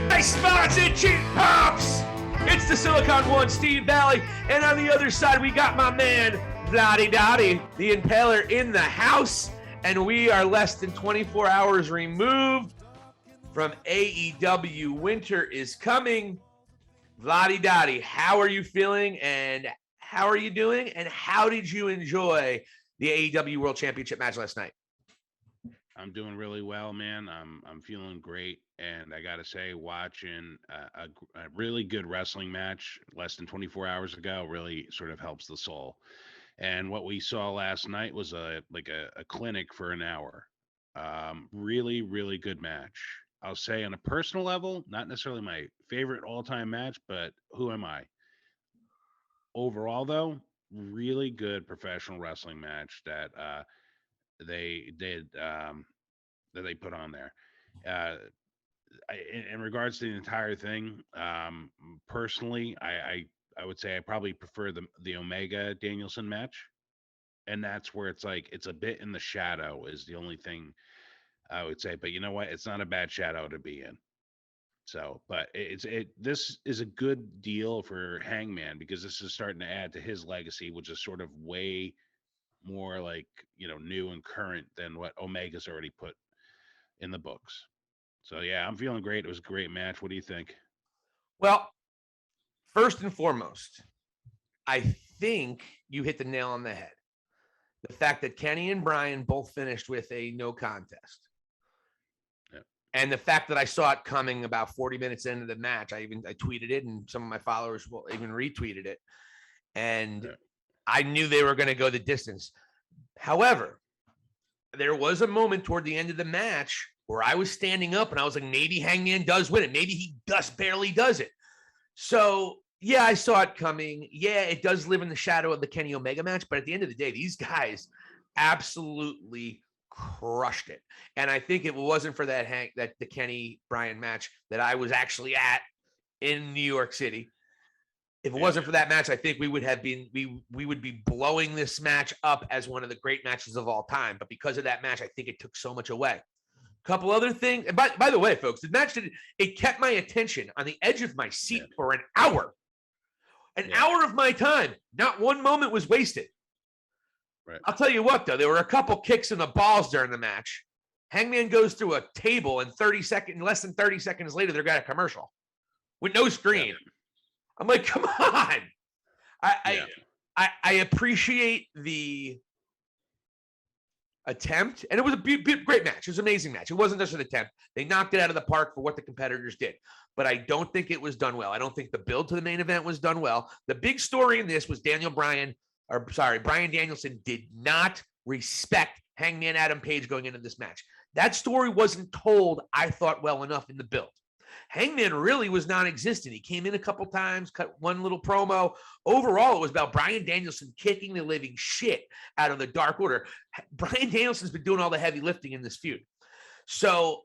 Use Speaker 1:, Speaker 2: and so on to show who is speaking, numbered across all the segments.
Speaker 1: Nice spots and cheap pops. It's the Silicon One, Steve Valley, and on the other side we got my man Vladi Dadi, the Impaler, in the house, and we are less than 24 hours removed from AEW. Winter is coming. Vladi Dadi, how are you feeling, and how are you doing, and how did you enjoy the AEW World Championship match last night?
Speaker 2: I'm doing really well, man. I'm feeling great, and I gotta say, watching a really good wrestling match less than 24 hours ago really sort of helps the soul. And what we saw last night was a clinic for an hour. Really, really good match. I'll say on a personal level, not necessarily my favorite all-time match, but who am I? Overall, though, really good professional wrestling match that they did that they put on there. In regards to the entire thing, personally, I would say I probably prefer the Omega Danielson match, and that's where it's like it's a bit in the shadow is the only thing I would say. But you know what? It's not a bad shadow to be in. So, but this is a good deal for Hangman because this is starting to add to his legacy, which is sort of way more like, new and current than what Omega's already put in the books. So yeah, I'm feeling great. It was a great match. What do you think?
Speaker 1: Well, first and foremost, I think you hit the nail on the head. The fact that Kenny and Bryan both finished with a no contest. Yep. And the fact that I saw it coming about 40 minutes into the match. I tweeted it, and some of my followers will even retweeted it. And yep. I knew they were going to go the distance. However, there was a moment toward the end of the match where I was standing up and I was like, maybe Hangman does win it. Maybe he just barely does it. So, yeah, I saw it coming. Yeah, it does live in the shadow of the Kenny Omega match. But at the end of the day, these guys absolutely crushed it. And I think if it wasn't for the Kenny Bryan match that I was actually at in New York City, if it wasn't for that match, I think we would have been we would be blowing this match up as one of the great matches of all time. But because of that match, I think it took so much away. A couple other things. And by the way, folks, the match it kept my attention on the edge of my seat for an hour. An hour of my time. Not one moment was wasted. Right. I'll tell you what, though, there were a couple kicks in the balls during the match. Hangman goes through a table, and less than 30 seconds later, they've got a commercial with no screen. Yeah. I'm like, come on. I appreciate the attempt, and it was a great match. It was an amazing match. It wasn't just an attempt. They knocked it out of the park for what the competitors did, but I don't think it was done well. I don't think the build to the main event was done well. The big story in this was Bryan Danielson did not respect Hangman Adam Page going into this match. That story wasn't told, I thought, well enough in the build. Hangman really was non-existent. He came in a couple times, cut one little promo. Overall, it was about Bryan Danielson kicking the living shit out of the Dark Order. Bryan Danielson's been doing all the heavy lifting in this feud. So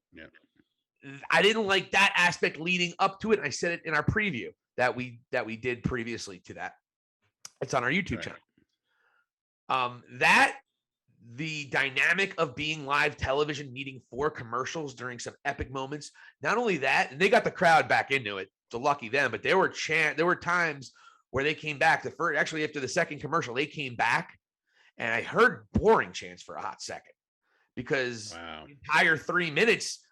Speaker 1: I didn't like that aspect leading up to it. I said it in our preview that we did previously to that. It's on our YouTube channel. The dynamic of being live television, needing 4 commercials during some epic moments. Not only that, and they got the crowd back into it. So lucky them. But there were times where they came back. Actually, after the second commercial, they came back, and I heard boring chants for a hot second because the entire 3 minutes,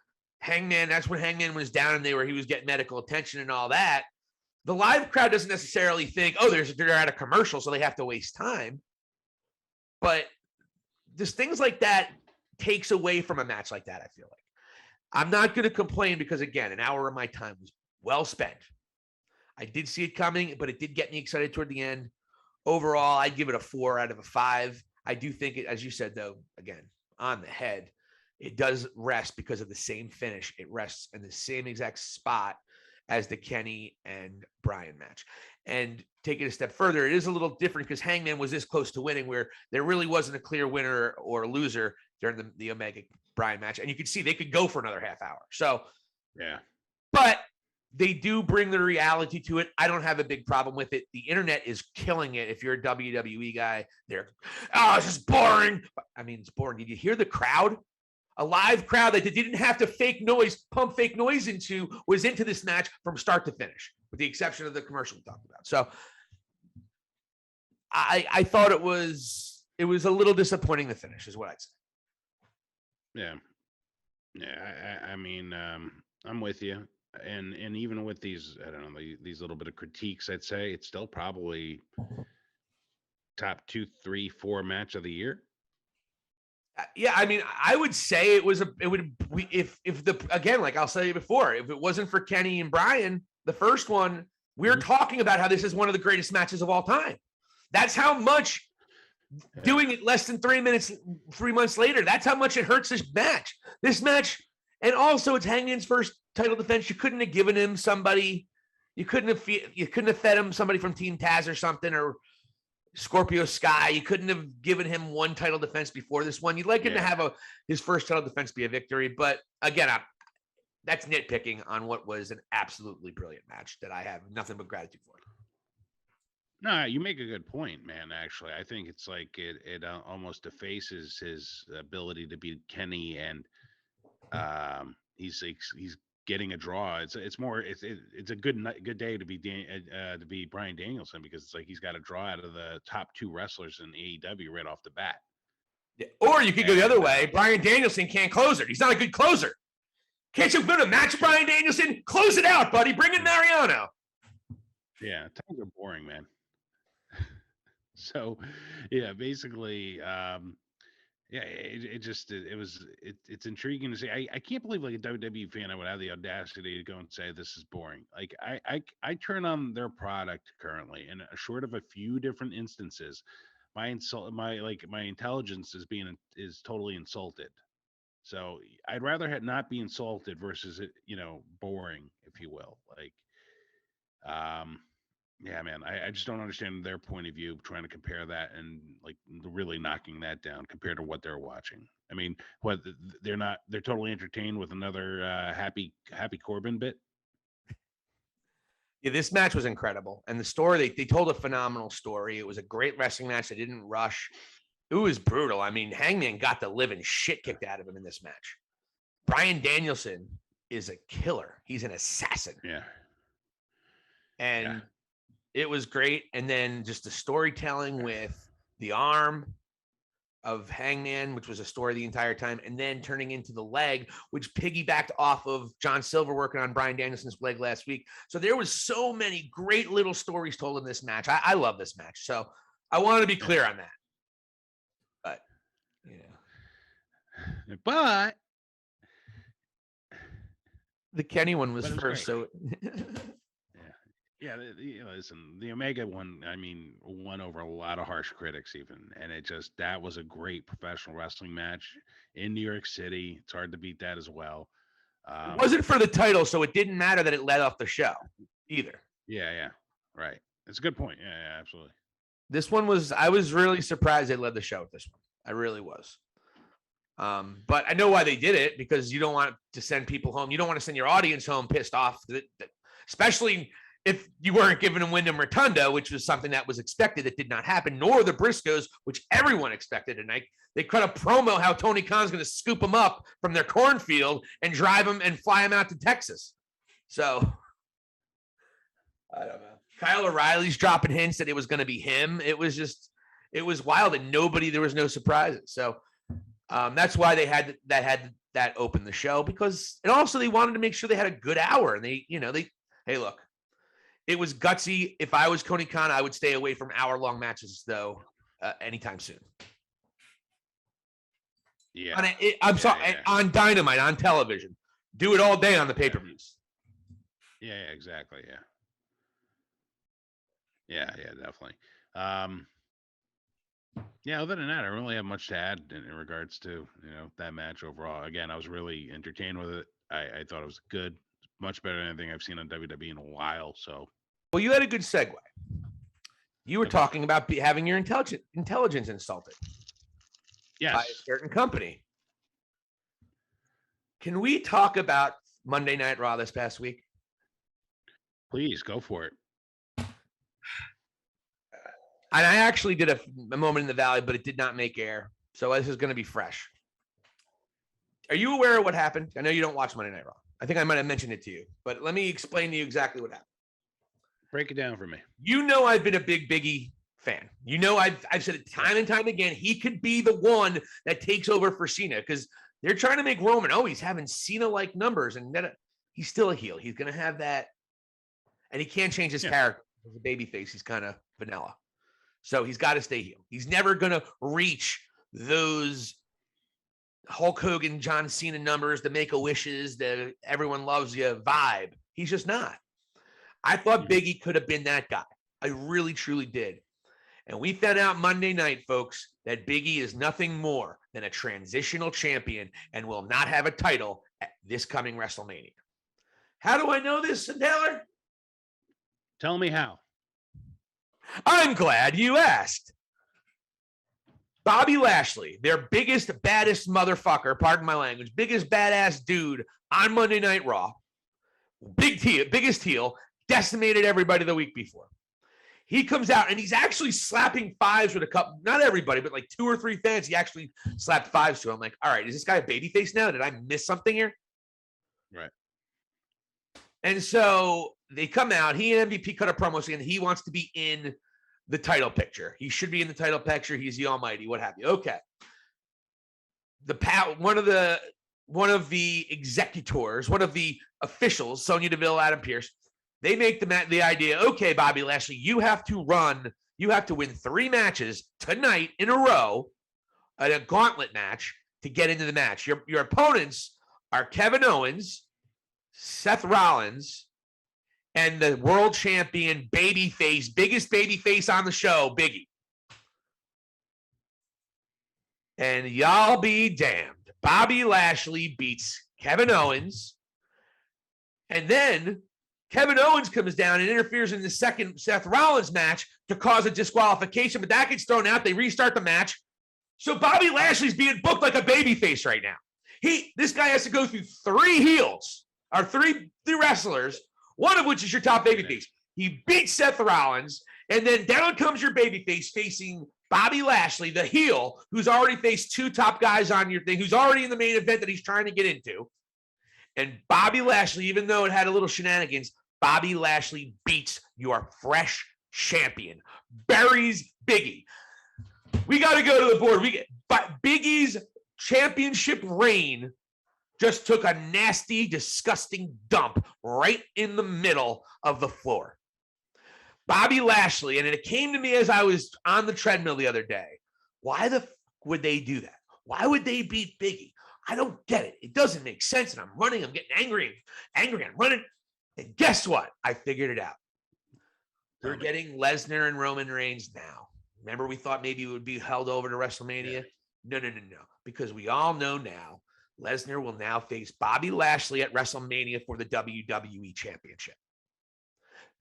Speaker 1: that's when Hangman was down and he was getting medical attention and all that. The live crowd doesn't necessarily think, they're at a commercial, so they have to waste time. But just things like that takes away from a match like that, I feel like. I'm not going to complain because, again, an hour of my time was well spent. I did see it coming, but it did get me excited toward the end. Overall, I'd give it a 4 out of a 5. I do think it, as you said, though, again, on the head, it does rest because of the same finish. It rests in the same exact spot as the Kenny and Bryan match. And take it a step further, it is a little different because Hangman was this close to winning where there really wasn't a clear winner or loser during the Omega Bryan match. And you could see they could go for another half hour. So, but they do bring the reality to it. I don't have a big problem with it. The internet is killing it. If you're a WWE guy, it's just boring. I mean, it's boring. Did you hear the crowd? A live crowd that they didn't have to pump fake noise into, was into this match from start to finish, with the exception of the commercial we talked about. So I thought it was a little disappointing, the finish, is what I'd say.
Speaker 2: Yeah. Yeah. I mean, I'm with you. And even with these, I don't know, these little bit of critiques, I'd say it's still probably top 2, 3, 4 match of the year.
Speaker 1: Yeah, I mean, I would say again, like I'll say before, if it wasn't for Kenny and Bryan, the first one, we're talking about how this is one of the greatest matches of all time. That's how much doing it less than 3 months later, that's how much it hurts this match. And also it's Hangman's first title defense. You couldn't have given him somebody, you couldn't have fed him somebody from Team Taz or something, or Scorpio Sky. You couldn't have given him one title defense before this one. You'd like him to have his first title defense be a victory. But again, that's nitpicking on what was an absolutely brilliant match that I have nothing but gratitude for.
Speaker 2: No, you make a good point, man. Actually, I think it's like it almost defaces his ability to beat Kenny, and he's getting a draw. It's a good day to be Bryan Danielson, because it's like he's got a draw out of the top 2 wrestlers in AEW right off the bat.
Speaker 1: Yeah. Or you could go the other way. Bryan Danielson can't close it. He's not a good closer. Can't you win a match, Bryan Danielson? Close it out, buddy. Bring in Mariano. Yeah,
Speaker 2: times are boring, man. So, yeah, basically, it's intriguing to see. I can't believe, like, a WWE fan, I would have the audacity to go and say this is boring. Like, I turn on their product currently, and short of a few different instances, my intelligence is totally insulted. So I'd rather not be insulted versus it, boring, if you will. Like, yeah, man, I just don't understand their point of view, trying to compare that and like really knocking that down compared to what they're watching. I mean, they're totally entertained with another happy Corbin bit.
Speaker 1: Yeah, this match was incredible. And the story, they told a phenomenal story. It was a great wrestling match. They didn't rush. It was brutal. I mean, Hangman got the living shit kicked out of him in this match. Bryan Danielson is a killer. He's an assassin.
Speaker 2: Yeah.
Speaker 1: And it was great. And then just the storytelling with the arm of Hangman, which was a story the entire time, and then turning into the leg, which piggybacked off of John Silver working on Bryan Danielson's leg last week. So there was so many great little stories told in this match. I love this match. So I want to be clear on that. But,
Speaker 2: But
Speaker 1: the Kenny one was first.
Speaker 2: Great. So Yeah, listen, the Omega one, I mean, won over a lot of harsh critics even. And that was a great professional wrestling match in New York City. It's hard to beat that as well.
Speaker 1: It wasn't for the title, so it didn't matter that it led off the show either.
Speaker 2: Yeah. Right. It's a good point. Yeah, absolutely.
Speaker 1: This one I was really surprised they led the show with this one. I really was. But I know why they did it, because you don't want to send people home. You don't want to send your audience home pissed off, especially if you weren't giving them Wyndham Rotunda, which was something that was expected. It did not happen, nor the Briscoes, which everyone expected tonight. They cut a promo how Tony Khan's going to scoop them up from their cornfield and drive them and fly them out to Texas. So, I don't know. Kyle O'Reilly's dropping hints that it was going to be him. It was wild, and there was no surprises. So that's why they had that open the show, and also they wanted to make sure they had a good hour. And hey, look, it was gutsy. If I was Tony Khan, I would stay away from hour-long matches, though, anytime soon.
Speaker 2: Yeah.
Speaker 1: On Dynamite, on television. Do it all day on the pay-per-views.
Speaker 2: Yeah, exactly. Yeah, definitely. Yeah, other than that, I don't really have much to add in regards to, that match overall. Again, I was really entertained with it. I thought it was good. Much better than anything I've seen on WWE in a while. So,
Speaker 1: well, you had a good segue. You were talking about having your intelligence insulted.
Speaker 2: Yes.
Speaker 1: By a certain company. Can we talk about Monday Night Raw this past week?
Speaker 2: Please go for it.
Speaker 1: And I actually did a moment in the Valley, but it did not make air. So this is going to be fresh. Are you aware of what happened? I know you don't watch Monday Night Raw. I think I might have mentioned it to you, but let me explain to you exactly what happened.
Speaker 2: Break it down for me.
Speaker 1: You know I've been a big Biggie fan. You know I've said it time and time again. He could be the one that takes over for Cena because they're trying to make Roman always having Cena-like numbers, and that he's still a heel. He's going to have that, and he can't change his character. As a babyface, he's kind of vanilla. So he's got to stay heel. He's never going to reach those Hulk Hogan, John Cena numbers, the Make-A-Wishes, the everyone loves you vibe. He's just not. I thought Biggie could have been that guy. I really, truly did. And we found out Monday night, folks, that Biggie is nothing more than a transitional champion and will not have a title at this coming WrestleMania. How do I know this, Taylor?
Speaker 2: Tell me how.
Speaker 1: I'm glad you asked. Bobby Lashley, their biggest, baddest motherfucker, pardon my language, biggest badass dude on Monday Night Raw, biggest heel, decimated everybody the week before. He comes out and he's actually slapping fives with a couple, not everybody, but like 2 or 3 fans. He actually slapped fives to. I'm like, all right, is this guy a babyface now? Did I miss something here?
Speaker 2: Right.
Speaker 1: And so they come out. He and MVP cut a promo saying he wants to be in the title picture. He should be in the title picture. He's the almighty, what have you. Okay. One of the executors, one of the officials, Sonya Deville, Adam Pearce, they make the idea, okay, Bobby Lashley, you have to win 3 matches tonight in a row at a gauntlet match to get into the match. Your opponents are Kevin Owens, Seth Rollins, and the world champion babyface, biggest babyface on the show, Biggie. And y'all be damned. Bobby Lashley beats Kevin Owens. And then Kevin Owens comes down and interferes in the second Seth Rollins match to cause a disqualification, but that gets thrown out. They restart the match. So Bobby Lashley's being booked like a babyface right now. This guy has to go through 3 heels, or three wrestlers, one of which is your top babyface. He beats Seth Rollins, and then down comes your babyface facing Bobby Lashley, the heel, who's already faced 2 top guys on your thing, who's already in the main event that he's trying to get into. And Bobby Lashley, even though it had a little shenanigans, Bobby Lashley beats your fresh champion, buries Biggie. We got to go to the board. But Biggie's championship reign just took a nasty, disgusting dump right in the middle of the floor. Bobby Lashley, and it came to me as I was on the treadmill the other day. Why would they do that? Why would they beat Biggie? I don't get it. It doesn't make sense. And I'm running. I'm getting angry. I'm running. And guess what? I figured it out. We're getting Lesnar and Roman Reigns now. Remember, we thought maybe it would be held over to WrestleMania? No. Because we all know now, Lesnar will now face Bobby Lashley at WrestleMania for the WWE Championship.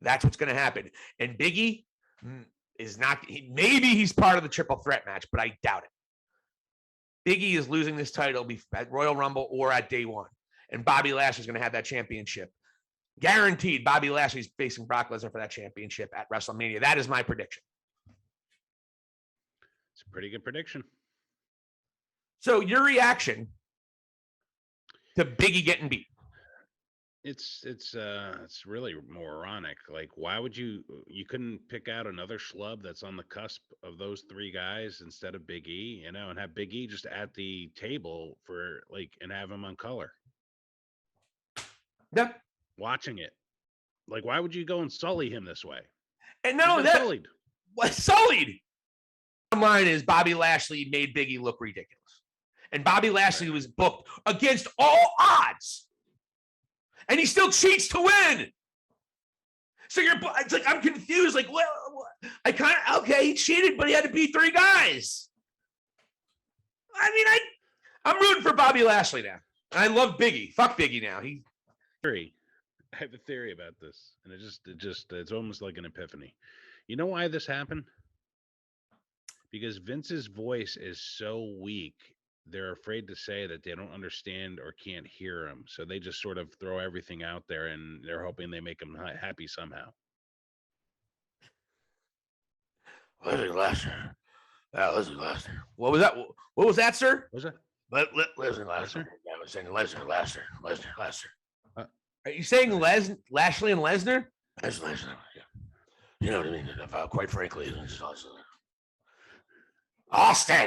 Speaker 1: That's what's going to happen. And Biggie is not, maybe he's part of the triple threat match, but I doubt it. Biggie is losing this title at Royal Rumble or at day 1. And Bobby Lashley's going to have that championship. Guaranteed Bobby Lashley's facing Brock Lesnar for that championship at WrestleMania. That is my prediction.
Speaker 2: It's a pretty good prediction.
Speaker 1: So your reaction to Biggie getting beat?
Speaker 2: It's really moronic. Like, why would you couldn't pick out another schlub that's on the cusp of those 3 guys instead of Big E, and have Big E just at the table and have him on color.
Speaker 1: Yep.
Speaker 2: Watching it. Like, why would you go and sully him this way?
Speaker 1: And no, that
Speaker 2: sullied.
Speaker 1: What sullied? Bottom line is Bobby Lashley made Biggie look ridiculous. And Bobby Lashley was booked against all odds. And he still cheats to win. So it's like, I'm confused. Like, well, he cheated, but he had to beat 3 guys. I mean, I'm rooting for Bobby Lashley now. I love Biggie. Fuck Biggie now.
Speaker 2: I have a theory about this, and it's almost like an epiphany. You know why this happened? Because Vince's voice is so weak, they're afraid to say that they don't understand or can't hear him. So they just sort of throw everything out there, and they're hoping they make him happy somehow.
Speaker 1: Leslie Lesnar. Leslie Lesnar. What was that? What was that, sir?
Speaker 2: What was that?
Speaker 1: Lesnar.
Speaker 2: Lesnar?
Speaker 1: I was saying Lesnar.
Speaker 2: Uh,
Speaker 1: Are you saying Lashley and Lesnar? Lesnar. Yeah. You know what I mean? Quite frankly, it's Austin.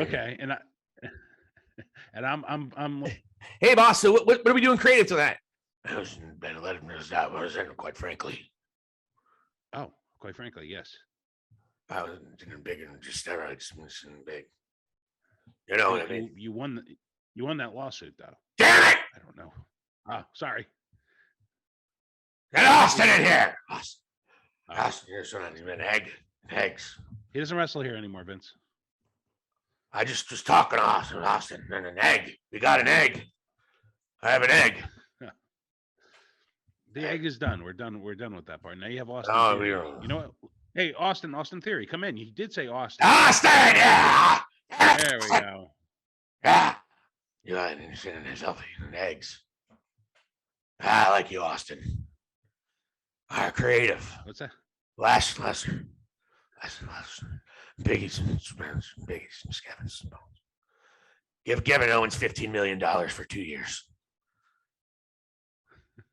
Speaker 2: Okay, and I'm
Speaker 1: Hey, boss. So what are we doing creative tonight? I was letting this out. I was saying, quite frankly.
Speaker 2: Oh, quite frankly, yes.
Speaker 1: I was doing big and just steroids and big. You know what I mean?
Speaker 2: You won that lawsuit, though.
Speaker 1: Damn it!
Speaker 2: I don't know. Oh, sorry.
Speaker 1: Get Austin in here. Austin, you're son. He's been eggs.
Speaker 2: He doesn't wrestle here anymore, Vince.
Speaker 1: I just was talking to Austin, and an egg. We got an egg. I have an egg.
Speaker 2: The egg is done. We're done with that part. Now you have Austin.
Speaker 1: Oh,
Speaker 2: You know what? Hey, Austin Theory, come in. You did say Austin.
Speaker 1: Austin, yeah.
Speaker 2: There we go.
Speaker 1: Yeah. You got yourself eating eggs. I like you, Austin. Our creative.
Speaker 2: What's that?
Speaker 1: Lesnar. Biggie's and Skevin's. Give Kevin Owens $15 million for 2 years.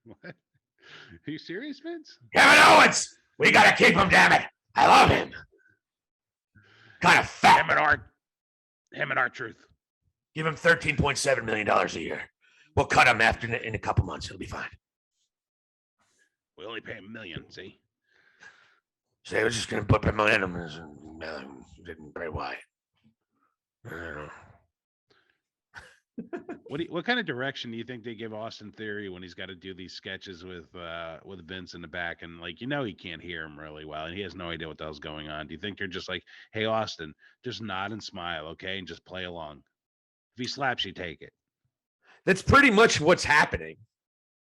Speaker 2: What? Are you serious, Vince?
Speaker 1: Kevin Owens! We gotta keep him, damn it. I love him. Kind of fat.
Speaker 2: Him and our truth.
Speaker 1: Give him $13.7 million a year. We'll cut him in a couple months. It'll be fine.
Speaker 2: We only pay $1 million, see?
Speaker 1: So they were just gonna put momentum and didn't Bray Wyatt. I don't know.
Speaker 2: What kind of direction do you think they give Austin Theory when he's got to do these sketches with Vince in the back, and he can't hear him really well and he has no idea what the hell's going on? Do you think they're just like, hey Austin, just nod and smile, okay, and just play along? If he slaps you, take it.
Speaker 1: That's pretty much what's happening.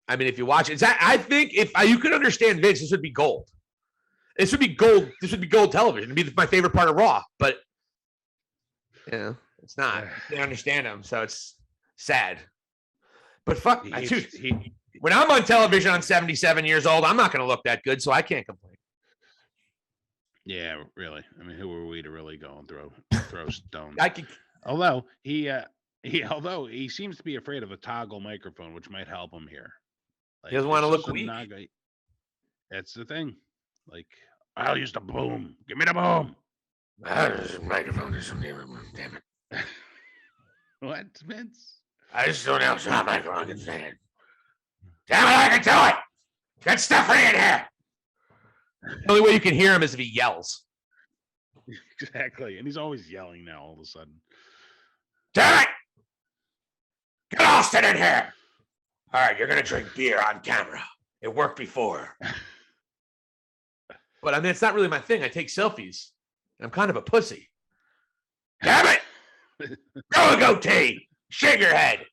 Speaker 1: I mean, if you watch it, I think if you could understand Vince, this would be gold. This would be gold. This would be gold television. It'd be my favorite part of Raw, but it's not. They understand him, so it's sad. But fuck, when I'm on television, I'm 77 years old. I'm not going to look that good, so I can't complain.
Speaker 2: Yeah, really. I mean, who are we to really go and throw stones? Although he seems to be afraid of a toggle microphone, which might help him here.
Speaker 1: He doesn't want to look weak.
Speaker 2: That's the thing. I'll use the boom. Give me the boom.
Speaker 1: Microphone is something. Damn it.
Speaker 2: What, Vince?
Speaker 1: I just don't know how microphone can say it. Damn it, I can do it. Get Stephanie in here. The only way you can hear him is if he yells.
Speaker 2: Exactly. And he's always yelling now all of a sudden.
Speaker 1: Damn it. Get Austin in here. All right, you're going to drink beer on camera. It worked before. But I mean, it's not really my thing. I take selfies. I'm kind of a pussy. Damn it! Grow a goatee. Shake your head.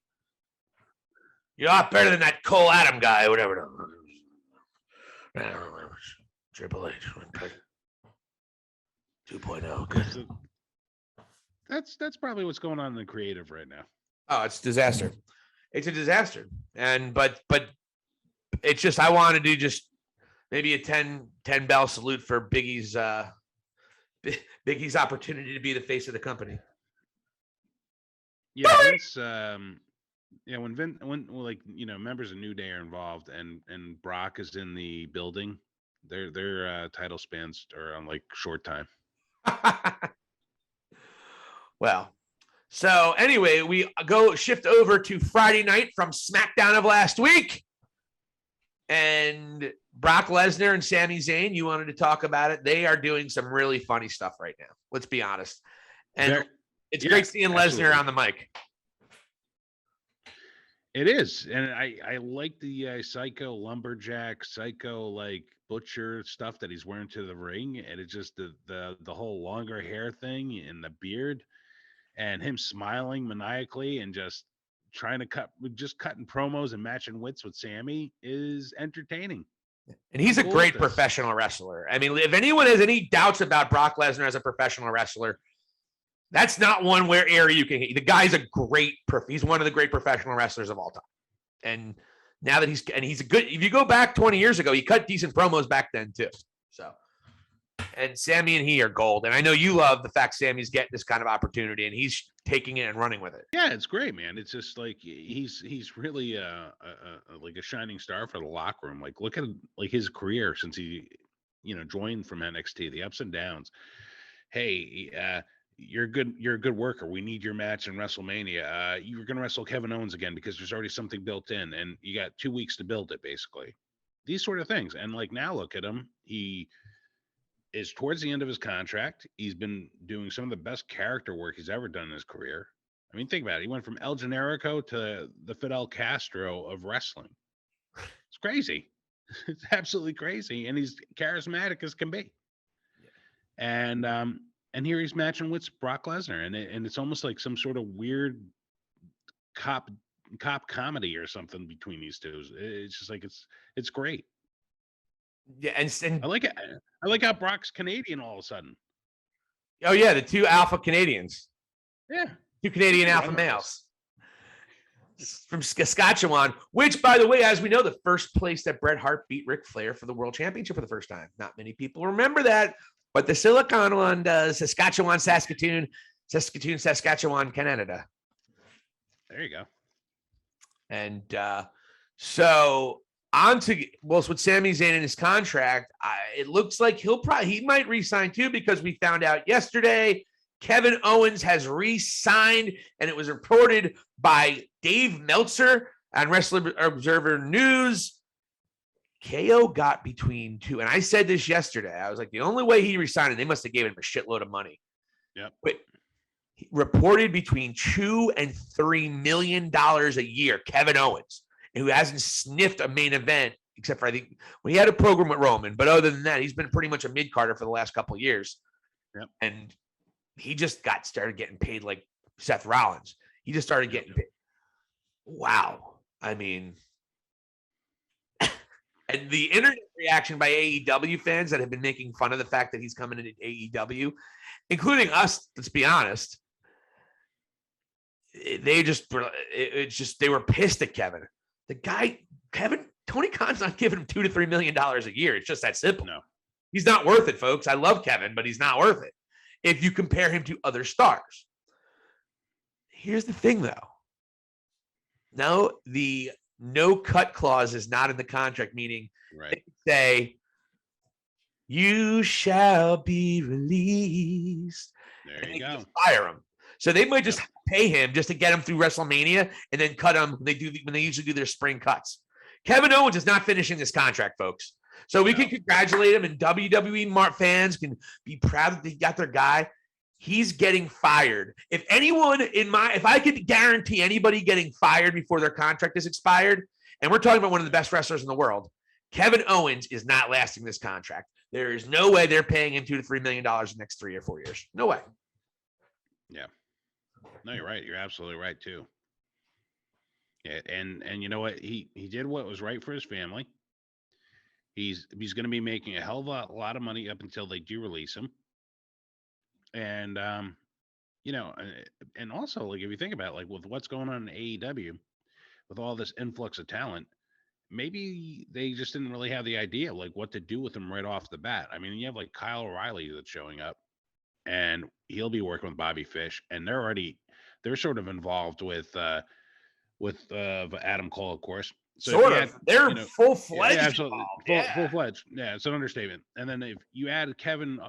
Speaker 1: You're a lot better than that Cole Adam guy or whatever. Triple H. 2.0. Good.
Speaker 2: That's probably what's going on in the creative right now.
Speaker 1: Oh, it's disaster. It's a disaster. But it's just, I want to do just maybe a 10 bell salute for Biggie's opportunity to be the face of the company.
Speaker 2: Yeah, Vince, when members of New Day are involved and Brock is in the building, their title spans are on short time.
Speaker 1: Well, so anyway, we shift over to Friday night from SmackDown of last week. And Brock Lesnar and Sami Zayn, you wanted to talk about it. They are doing some really funny stuff right now. Let's be honest. And it's great seeing Lesnar on the mic.
Speaker 2: It is. And I like the psycho lumberjack, psycho butcher stuff that he's wearing to the ring. And it's just the whole longer hair thing and the beard and him smiling maniacally and just trying to cutting promos and matching wits with Sammy is entertaining.
Speaker 1: And he's a great professional wrestler. I mean, if anyone has any doubts about Brock Lesnar as a professional wrestler, that's not one area you can hit. The guy's he's one of the great professional wrestlers of all time. And now that he's a good, if you go back 20 years ago, he cut decent promos back then too. So And Sammy and he are gold. And I know you love the fact Sammy's getting this kind of opportunity and he's taking it and running with it.
Speaker 2: Yeah, it's great, man. It's just like he's really like a shining star for the locker room. Like look at like his career since he joined from NXT, the ups and downs. Hey, you're a good worker. We need your match in WrestleMania. You're going to wrestle Kevin Owens again because there's already something built in, and you got 2 weeks to build it, basically. These sort of things. And like now, look at him. He is towards the end of his contract. He's been doing some of the best character work he's ever done in his career. I mean, think about it. He went from El Generico to the Fidel Castro of wrestling. It's crazy. It's absolutely crazy, and he's charismatic as can be. And here he's matching with Brock Lesnar, and it's almost like some sort of weird cop comedy or something between these two. It's just like it's great.
Speaker 1: Yeah, and
Speaker 2: I like it. I like how Brock's Canadian all of a sudden.
Speaker 1: Oh yeah, the two alpha Canadians.
Speaker 2: Yeah,
Speaker 1: two Canadian alpha males from Saskatchewan. Which, by the way, as we know, the first place that Bret Hart beat Ric Flair for the World Championship for the first time. Not many people remember that. But the Silicon one does. Saskatchewan, Canada.
Speaker 2: There you go.
Speaker 1: And so on to with Sami Zayn in his contract, it looks like he might re-sign too, because we found out yesterday Kevin Owens has re-signed, and it was reported by Dave Meltzer on Wrestling Observer News. KO got between two, and I said this yesterday. I was like, the only way he resigned, they must have given him a shitload of money.
Speaker 2: Yeah.
Speaker 1: But he reported between $2 and $3 million a year, Kevin Owens, who hasn't sniffed a main event except for, I think, when he had a program with Roman. But other than that, he's been pretty much a mid-carder for the last couple of years.
Speaker 2: Yep.
Speaker 1: And he just started getting paid like Seth Rollins. He just started getting paid. Wow. I mean, and the internet reaction by AEW fans that have been making fun of the fact that he's coming into AEW, including us, let's be honest, they were pissed at Kevin. The guy, Tony Khan's not giving him $2 to $3 million a year. It's just that simple.
Speaker 2: No,
Speaker 1: he's not worth it, folks. I love Kevin, but he's not worth it if you compare him to other stars. Here's the thing, though. No, the no cut clause is not in the contract, meaning
Speaker 2: right.
Speaker 1: They say, you shall be released.
Speaker 2: There you go.
Speaker 1: Fire him. So they might just pay him just to get him through WrestleMania and then cut him when they usually do their spring cuts. Kevin Owens is not finishing this contract, folks. So we can congratulate him, and WWE fans can be proud that they got their guy. He's getting fired. If I could guarantee anybody getting fired before their contract is expired, and we're talking about one of the best wrestlers in the world, Kevin Owens is not lasting this contract. There is no way they're paying him $2 to $3 million in the next 3 or 4 years. No way.
Speaker 2: Yeah. No, you're right. You're absolutely right too. Yeah, and you know what? He did what was right for his family. He's going to be making a hell of a lot of money up until they do release him. And and also, like, if you think about it, like with what's going on in AEW, with all this influx of talent, maybe they just didn't really have the idea of like what to do with him right off the bat. I mean, you have like Kyle O'Reilly that's showing up, and he'll be working with Bobby Fish, and they're sort of involved with Adam Cole, of course. So
Speaker 1: they're full-fledged.
Speaker 2: Yeah, full-fledged. Yeah, it's an understatement. And then if you add Kevin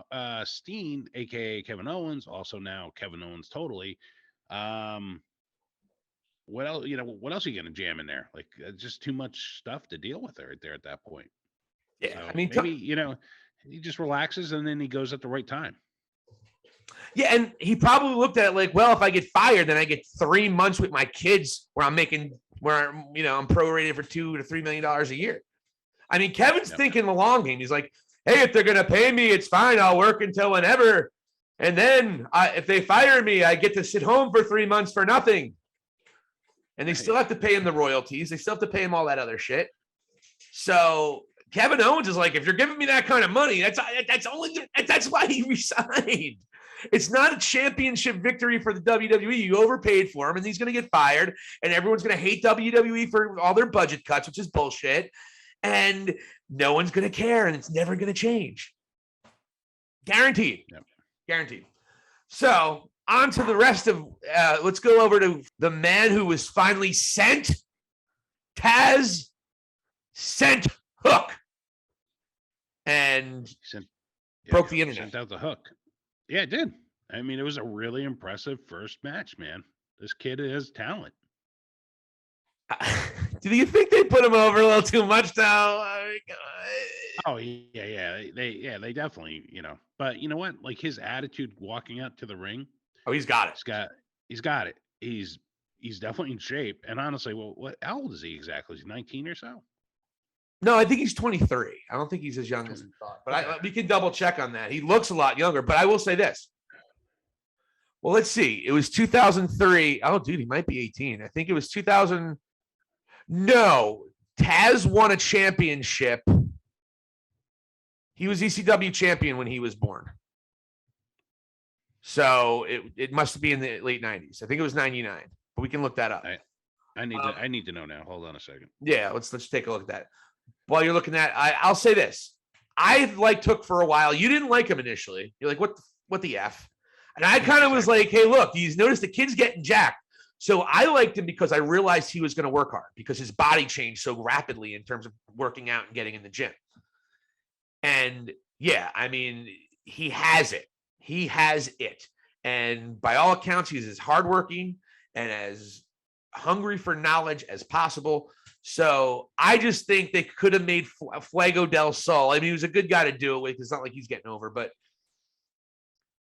Speaker 2: Steen, aka Kevin Owens, also now Kevin Owens totally. What else? What else are you gonna jam in there? Like, just too much stuff to deal with right there at that point.
Speaker 1: Yeah,
Speaker 2: so
Speaker 1: I mean,
Speaker 2: maybe he just relaxes and then he goes at the right time.
Speaker 1: Yeah, and he probably looked at it like, well, if I get fired, then I get 3 months with my kids where I'm prorated for $2 to $3 million a year. I mean, Kevin's thinking the long game. He's like, hey, if they're going to pay me, it's fine. I'll work until whenever. And then if they fire me, I get to sit home for 3 months for nothing. And they still have to pay him the royalties. They still have to pay him all that other shit. So Kevin Owens is like, if you're giving me that kind of money, that's why he resigned. It's not a championship victory for the WWE. You overpaid for him, and he's going to get fired, and everyone's going to hate WWE for all their budget cuts, which is bullshit, and no one's going to care, and it's never going to change. Guaranteed.
Speaker 2: Yep.
Speaker 1: Guaranteed. So on to the rest of, let's go over to the man who was finally sent. Taz sent Hook. And broke the internet.
Speaker 2: Sent out the Hook. Yeah, it did. I mean, it was a really impressive first match, man. This kid has talent.
Speaker 1: Do you think they put him over a little too much, though?
Speaker 2: Oh yeah. They definitely, But you know what? Like his attitude walking out to the ring.
Speaker 1: Oh, he's got it.
Speaker 2: He's got it. He's definitely in shape. And honestly, how old is he exactly? Is he 19 or so?
Speaker 1: No, I think he's 23. I don't think he's as young as we thought. But we can double check on that. He looks a lot younger. But I will say this. Well, let's see. It was 2003. Oh, dude, he might be 18. I think it was 2000. No, Taz won a championship. He was ECW champion when he was born. So it must be in the late 90s. I think it was 99, but we can look that up.
Speaker 2: I need to know now. Hold on a second.
Speaker 1: Yeah, let's take a look at that. While you're looking at, I'll say this. I liked Hook for a while. You didn't like him initially. You're like, what the F? And I kind of was like, hey, look, he's noticed the kid's getting jacked. So I liked him because I realized he was going to work hard because his body changed so rapidly in terms of working out and getting in the gym. And yeah, I mean, he has it. He has it. And by all accounts, he's as hardworking and as hungry for knowledge as possible. So I just think they could have made Fuego del Sol. I mean, he was a good guy to do it with. It's not like he's getting over, but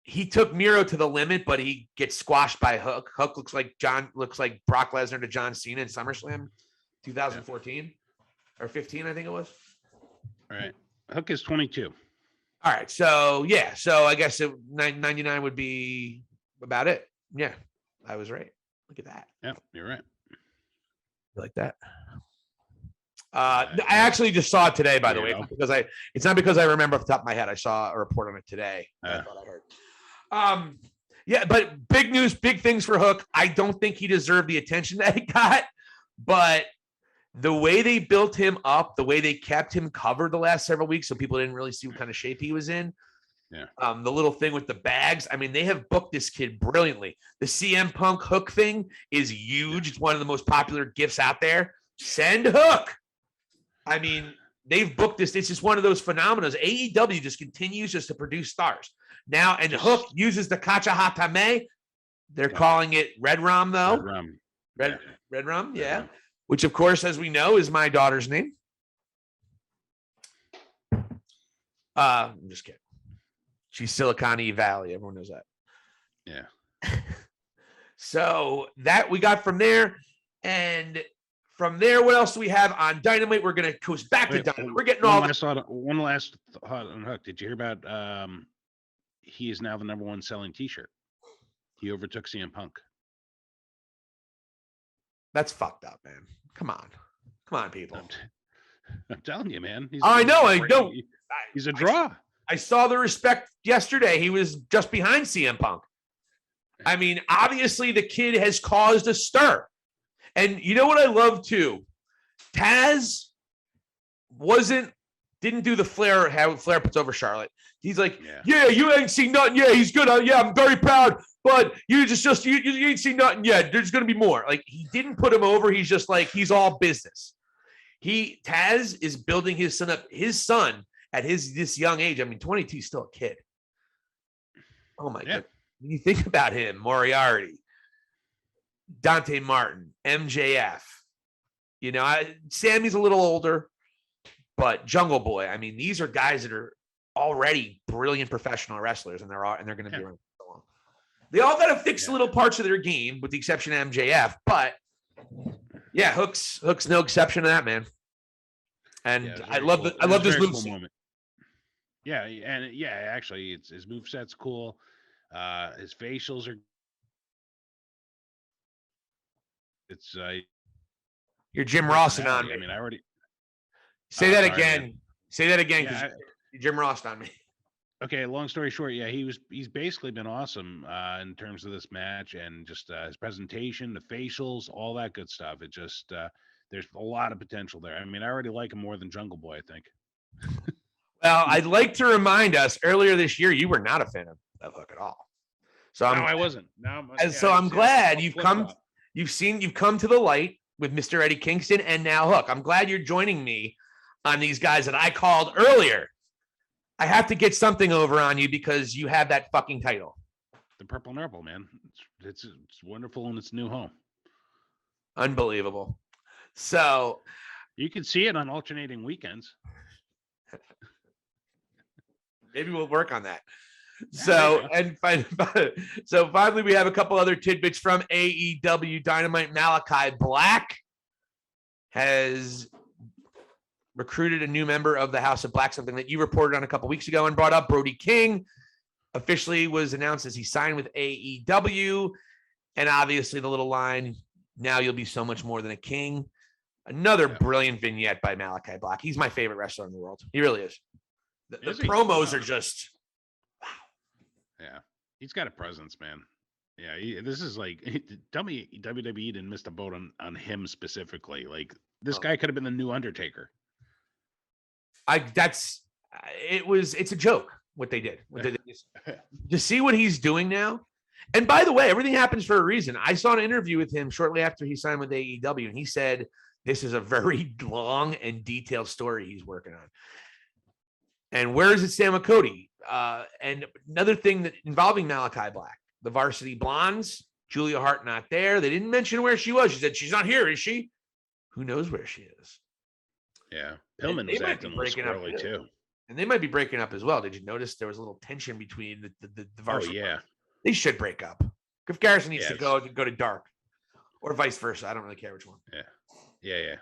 Speaker 1: he took Miro to the limit, but he gets squashed by Hook. Hook looks like Brock Lesnar to John Cena in SummerSlam 2014 or 15, I think it was.
Speaker 2: All right. Hook is 22.
Speaker 1: All right. So, yeah. So I guess 99 would be about it. Yeah. I was right. Look at that.
Speaker 2: Yeah, you're right.
Speaker 1: You like that? I actually just saw it today, by the way. It's not because I remember off the top of my head. I saw a report on it today. I thought I heard. Yeah, but big news, big things for Hook. I don't think he deserved the attention that he got, but the way they built him up, the way they kept him covered the last several weeks, so people didn't really see what kind of shape he was in.
Speaker 2: Yeah.
Speaker 1: The little thing with the bags. I mean, they have booked this kid brilliantly. The CM Punk Hook thing is huge. It's one of the most popular gifts out there. Send Hook. I mean, they've booked this. It's just one of those phenomena. AEW just continues just to produce stars. Now, and Hook uses the Kacha Hatame. They're calling it Red Rum, though. Red Rum, yeah. Which, of course, as we know, is my daughter's name. I'm just kidding. She's Silicon Valley. Everyone knows that.
Speaker 2: Yeah.
Speaker 1: So that we got from there. And from there, what else do we have on Dynamite? We're going to coast back to Dynamite. We're getting
Speaker 2: one last thought on Hook. Did you hear about he is now the number one selling t-shirt? He overtook CM Punk.
Speaker 1: That's fucked up, man. Come on, people.
Speaker 2: I'm telling you, man.
Speaker 1: I know. I don't.
Speaker 2: He's a draw.
Speaker 1: I saw the respect yesterday. He was just behind CM Punk. I mean, obviously the kid has caused a stir. And you know what I love too? Taz didn't do the Flair, how Flair puts over Charlotte. He's like, yeah, you ain't seen nothing. Yeah, he's good. Yeah, I'm very proud. But you ain't seen nothing yet. There's going to be more. Like, he didn't put him over. He's just like, he's all business. Taz is building his son up. His son at this young age. I mean, 22 is still a kid. Oh my God. When you think about him, Moriarty, Dante Martin, MJF, Sammy's a little older, but Jungle Boy. I mean, these are guys that are already brilliant professional wrestlers, and they're going to be around for so long. They all got to fix little parts of their game, with the exception of MJF. But yeah, Hook's no exception to that, man. And I love this move. Cool moment.
Speaker 2: Yeah, and actually, his moveset's cool. His facials are. It's
Speaker 1: you're Jim Ross on me.
Speaker 2: I mean, I already
Speaker 1: say that again. Man. Say that again, because you're Jim Ross on me.
Speaker 2: Okay, long story short, he's basically been awesome in terms of this match and just his presentation, the facials, all that good stuff. It just there's a lot of potential there. I mean, I already like him more than Jungle Boy, I think.
Speaker 1: Well, I'd like to remind us earlier this year, you were not a fan of Hook at all. So
Speaker 2: I wasn't. No,
Speaker 1: I'm glad you've come to the light with Mr. Eddie Kingston and now Hook. I'm glad you're joining me on these guys that I called earlier. I have to get something over on you because you have that fucking title.
Speaker 2: The Purple Nurple, man. It's wonderful in its new home.
Speaker 1: Unbelievable. So
Speaker 2: you can see it on alternating weekends.
Speaker 1: Maybe we'll work on that. So finally, we have a couple other tidbits from AEW Dynamite. Malachi Black has recruited a new member of the House of Black, something that you reported on a couple weeks ago and brought up. Brody King officially was announced as he signed with AEW. And obviously the little line, now you'll be so much more than a king. Another brilliant vignette by Malachi Black. He's my favorite wrestler in the world. He really is. The promos are just, wow.
Speaker 2: Yeah. He's got a presence, man. Yeah. This is like, tell me WWE didn't miss the boat on him specifically. Like this guy could have been the new Undertaker.
Speaker 1: It's a joke what they did. To see what he's doing now. And by the way, everything happens for a reason. I saw an interview with him shortly after he signed with AEW, and he said this is a very long and detailed story he's working on. And where does it stand with Cody? And another thing that involving Malachi Black, the Varsity Blondes, Julia Hart not there. They didn't mention where she was. She said, she's not here, is she? Who knows where she is?
Speaker 2: Yeah. Pillman was acting squirrely too.
Speaker 1: And they might be breaking up as well. Did you notice there was a little tension between the Varsity?
Speaker 2: Oh, yeah.
Speaker 1: They should break up. Griff Garrison needs to go to dark or vice versa. I don't really care which one.
Speaker 2: Yeah.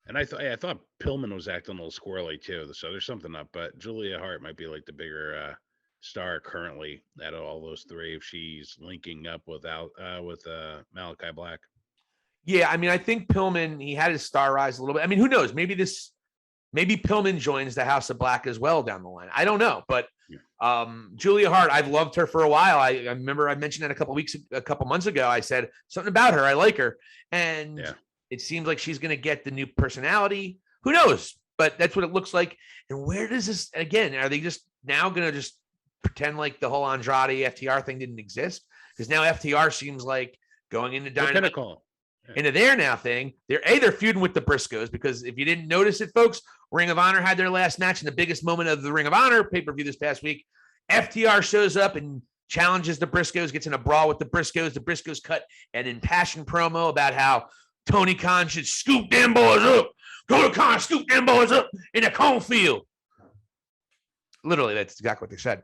Speaker 2: And I thought Pillman was acting a little squirrely too. So there's something up, but Julia Hart might be like the bigger star currently out of all those three if she's linking up with Malachi Black. Yeah, I mean, I think Pillman, he had his star rise a little bit. I mean, who knows? Maybe Pillman joins the House of Black as well down the line. I don't know, but Julia Hart, I've loved her for a while. I remember I mentioned that a couple months ago. I said something about her. I like her, and it seems like she's going to get the new personality. Who knows? But that's what it looks like. And where does this again? Are they just now going to just pretend like the whole Andrade FTR thing didn't exist? Because now FTR seems like going into Dynamite. Into their now thing, they're feuding with the Briscoes, because if you didn't notice it, folks, Ring of Honor had their last match in the biggest moment of the Ring of Honor pay-per-view this past week. FTR shows up and challenges the Briscoes, gets in a brawl with the Briscoes. The Briscoes cut an impassioned promo about how Tony Khan should scoop them boys up. Go to Khan, scoop them boys up in a cornfield. Literally, that's exactly what they said.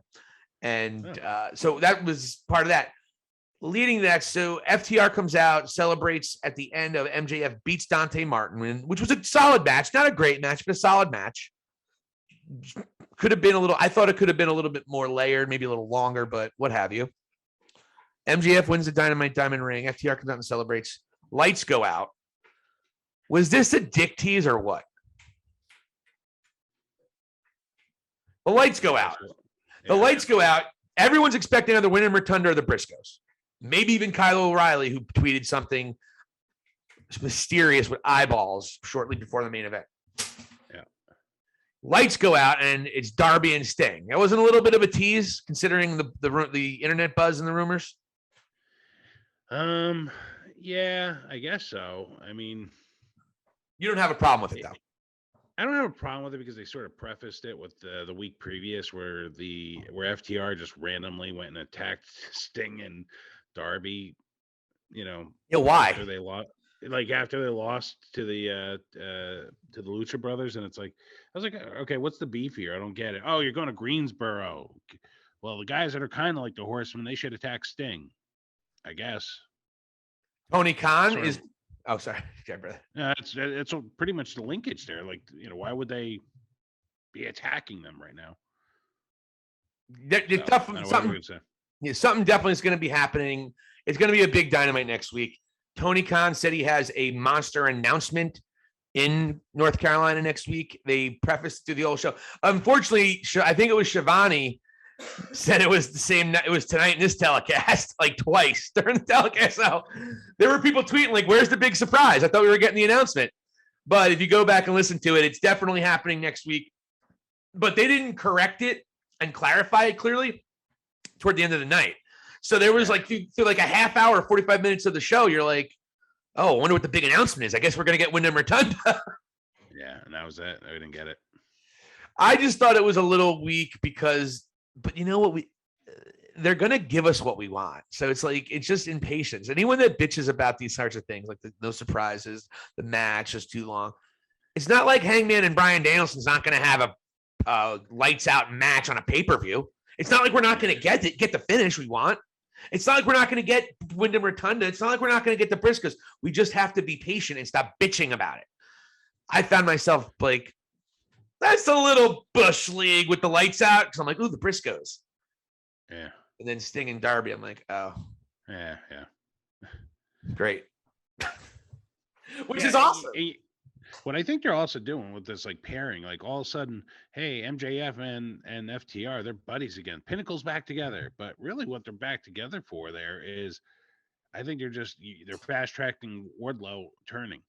Speaker 2: And so that was part of that. Leading that, so FTR comes out, celebrates at the end of MJF beats Dante Martin, which was a solid match. Not a great match, but a solid match. Could have been I thought it could have been a little bit more layered, maybe a little longer, but what have you. MJF wins the Dynamite Diamond Ring. FTR comes out and celebrates. Lights go out. Was this a dick tease or what? The lights go out. The lights go out. Everyone's expecting either Win and Rotunda or the Briscoes. Maybe even Kyle O'Reilly, who tweeted something mysterious with eyeballs shortly before the main event. Yeah.
Speaker 1: Lights go out, and it's Darby and Sting. That wasn't a little bit of a tease, considering the internet buzz and the rumors.
Speaker 2: Yeah, I guess so. I mean,
Speaker 1: you don't have a problem with it, though.
Speaker 2: I don't have a problem with it because they sort of prefaced it with the week previous, where FTR just randomly went and attacked Sting and Darby,
Speaker 1: why?
Speaker 2: After they lost to the Lucha Brothers, and it's like, I was like, okay, what's the beef here? I don't get it. Oh, you're going to Greensboro. Well, the guys that are kind of like the Horsemen, they should attack Sting, I guess.
Speaker 1: Tony Khan is. Oh, sorry, brother.
Speaker 2: It's pretty much the linkage there. Like, why would they be attacking them right now?
Speaker 1: Something definitely is going to be happening. It's going to be a big Dynamite next week. Tony Khan said he has a monster announcement in North Carolina next week. They prefaced through the old show. Unfortunately, I think it was Shivani said it was the same. It was tonight in this telecast, like twice during the telecast. So there were people tweeting like, "Where's the big surprise?" I thought we were getting the announcement. But if you go back and listen to it, it's definitely happening next week. But they didn't correct it and clarify it clearly toward the end of the night. So there was like through like a half hour, 45 minutes of the show, you're like, oh, I wonder what the big announcement is. I guess we're going to get Wyndham Rotunda.
Speaker 2: Yeah, and that was it. I didn't get it.
Speaker 1: I just thought it was a little weak but you know what? They're going to give us what we want. So it's like, it's just impatience. Anyone that bitches about these sorts of things, like no surprises, the match is too long. It's not like Hangman and Bryan Danielson's not going to have a lights out match on a pay-per-view. It's not like we're not going to get the finish we want. It's not like we're not going to get Wyndham Rotunda. It's not like we're not going to get the Briscoes. We just have to be patient and stop bitching about it. I found myself like, that's a little Bush League with the lights out. Because I'm like, ooh, the Briscoes.
Speaker 2: Yeah.
Speaker 1: And then Sting and Darby, I'm like, oh.
Speaker 2: Yeah.
Speaker 1: Great. Which is awesome.
Speaker 2: What I think they're also doing with this like pairing, like all of a sudden, hey, MJF and FTR, they're buddies again. Pinnacle's back together. But really what they're back together for there is, I think they're fast tracking Wardlow turning.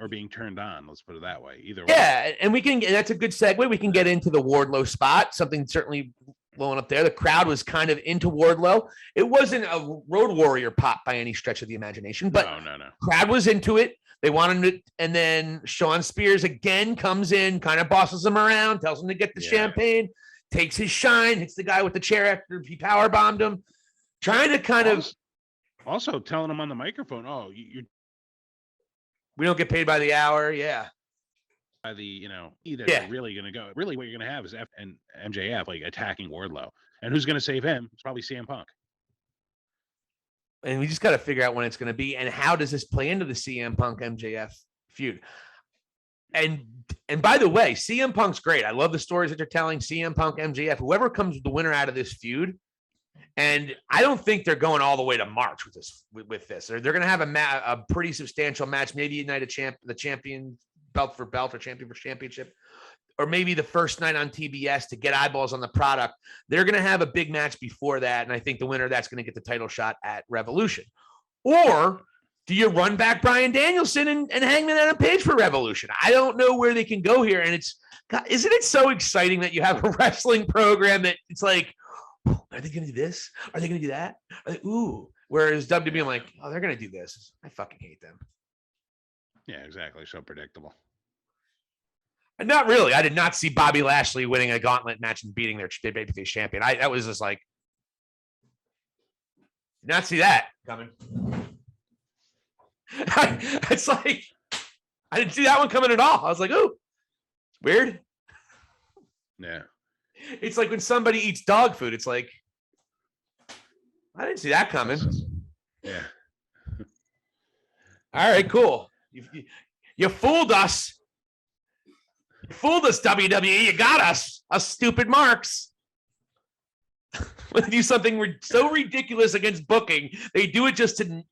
Speaker 2: Or being turned on, let's put it that way. Either way.
Speaker 1: Yeah, and that's a good segue. We can get into the Wardlow spot. Something certainly blowing up there. The crowd was kind of into Wardlow. It wasn't a Road Warrior pop by any stretch of the imagination, but
Speaker 2: no.
Speaker 1: Crowd was into it. They wanted it, and then Sean Spears again comes in, kind of bosses him around, tells him to get the champagne, takes his shine, hits the guy with the chair after he powerbombed him, trying to kind of
Speaker 2: also telling him on the microphone,
Speaker 1: we don't get paid by the hour. Yeah.
Speaker 2: By the, either they're really going to go. Really, what you're going to have is F and MJF like attacking Wardlow. And who's going to save him? It's probably CM Punk.
Speaker 1: And we just got to figure out when it's going to be. And how does this play into the CM Punk MJF feud? And by the way, CM Punk's great. I love the stories that they're telling. CM Punk, MJF, whoever comes the winner out of this feud. And I don't think they're going all the way to March with this. They're going to have a pretty substantial match, maybe unite the champion belt for belt or champion for championship, or maybe the first night on TBS to get eyeballs on the product. They're going to have a big match before that, and I think the winner that's going to get the title shot at Revolution. Or do you run back Bryan Danielson and Hangman Adam Page for Revolution? I don't know where they can go here, and isn't it so exciting that you have a wrestling program that it's like, are they going to do this? Are they going to do that? Ooh. Whereas WWE, I'm like, oh, they're going to do this. I fucking hate them.
Speaker 2: Yeah, exactly. So predictable.
Speaker 1: And not really. I did not see Bobby Lashley winning a gauntlet match and beating their babyface champion. That was just like, did not see that coming. It's like, I didn't see that one coming at all. I was like, ooh, weird.
Speaker 2: Yeah.
Speaker 1: It's like when somebody eats dog food. It's like, I didn't see that coming.
Speaker 2: Yeah.
Speaker 1: All right, cool. You fooled us. You fooled us, WWE. You got us stupid marks. When they do something so ridiculous against booking, they do it just to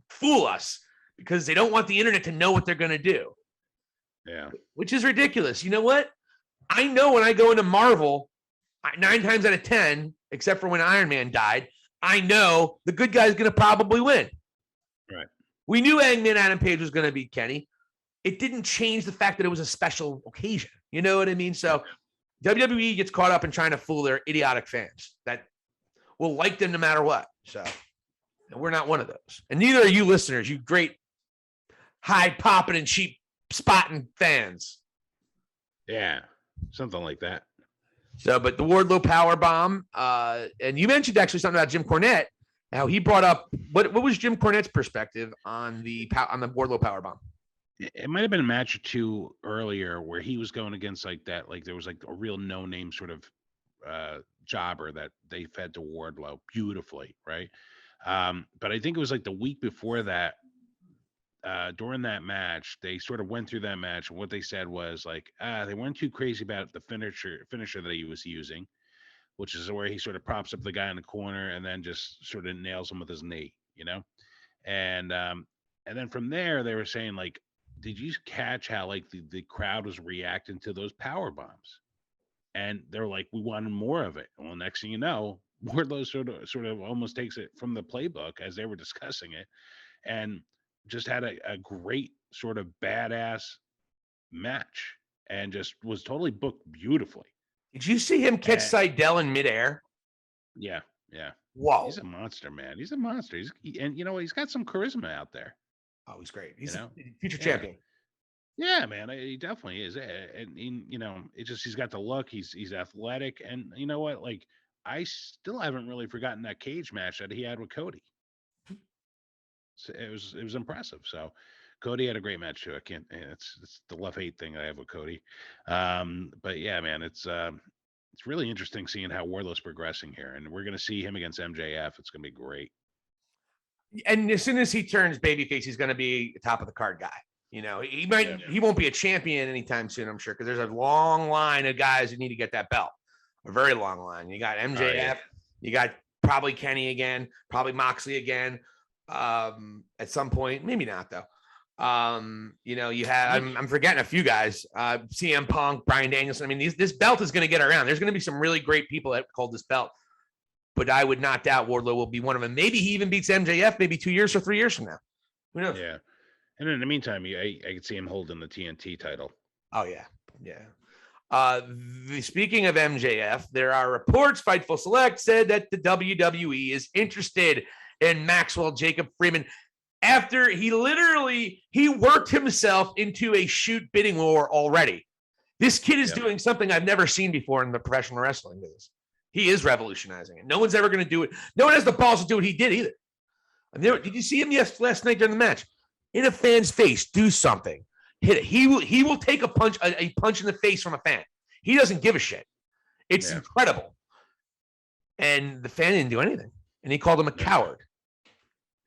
Speaker 1: fool us because they don't want the internet to know what they're going to do.
Speaker 2: Yeah.
Speaker 1: Which is ridiculous. You know what? I know when I go into Marvel, 9 times out of 10, except for when Iron Man died, I know the good guy's going to probably win.
Speaker 2: Right.
Speaker 1: We knew Hangman Adam Page was going to beat Kenny. It didn't change the fact that it was a special occasion. You know what I mean? So WWE gets caught up in trying to fool their idiotic fans that will like them no matter what. So, and we're not one of those. And neither are you listeners, you great high popping and cheap spotting fans.
Speaker 2: Yeah. Something like that.
Speaker 1: So, but the Wardlow powerbomb, and you mentioned actually something about Jim Cornette, how he brought up what was Jim Cornette's perspective on the Wardlow powerbomb?
Speaker 2: It might have been a match or two earlier where he was going against like that, like there was like a real no-name sort of jobber that they fed to Wardlow beautifully, right? But I think it was like the week before that. During that match, they sort of went through that match, and what they said was like, they weren't too crazy about the finisher that he was using, which is where he sort of props up the guy in the corner and then just sort of nails him with his knee, and then from there they were saying like, did you catch how like the crowd was reacting to those power bombs? And they're like, we wanted more of it. Well, next thing you know, Wardlow sort of almost takes it from the playbook as they were discussing it, and just had a great sort of badass match and just was totally booked beautifully.
Speaker 1: Did you see him catch Seidel in midair?
Speaker 2: Yeah.
Speaker 1: Whoa.
Speaker 2: He's a monster, man. He's a monster. And you know, he's got some charisma out there.
Speaker 1: Oh, he's great. He's a future champion.
Speaker 2: Yeah, man, he definitely is. And you know, he's got the look. He's athletic, and you know what? Like, I still haven't really forgotten that cage match that he had with Cody. So it was impressive. So Cody had a great match too. It's the love-hate thing I have with Cody. But yeah, man, it's really interesting seeing how Warlow's progressing here, and we're gonna see him against MJF. It's gonna be great.
Speaker 1: And as soon as he turns babyface, he's gonna be top of the card guy. You know, he won't be a champion anytime soon, I'm sure, because there's a long line of guys who need to get that belt. A very long line. You got MJF, you got probably Kenny again, probably Moxley again. At some point, maybe not though. You know, you have I'm forgetting a few guys. CM Punk, Bryan Danielson. I mean, this belt is going to get around. There's going to be some really great people that hold this belt, but I would not doubt Wardlow will be one of them. Maybe he even beats MJF maybe 2 years or 3 years from now. Who knows?
Speaker 2: Yeah. And in the meantime, I could see him holding the TNT title.
Speaker 1: Oh yeah. Speaking of MJF, there are reports Fightful Select said that the WWE is interested in Maxwell Jacob Freeman after he worked himself into a shoot bidding war already. This kid is doing something I've never seen before in the professional wrestling business. He is revolutionizing it. No one's ever going to do it. No one has the balls to do what he did either. Did you see him last night during the match? In a fan's face, do something. Hit it. He will take a punch in the face from a fan. He doesn't give a shit. It's incredible. And the fan didn't do anything. And he called him a coward.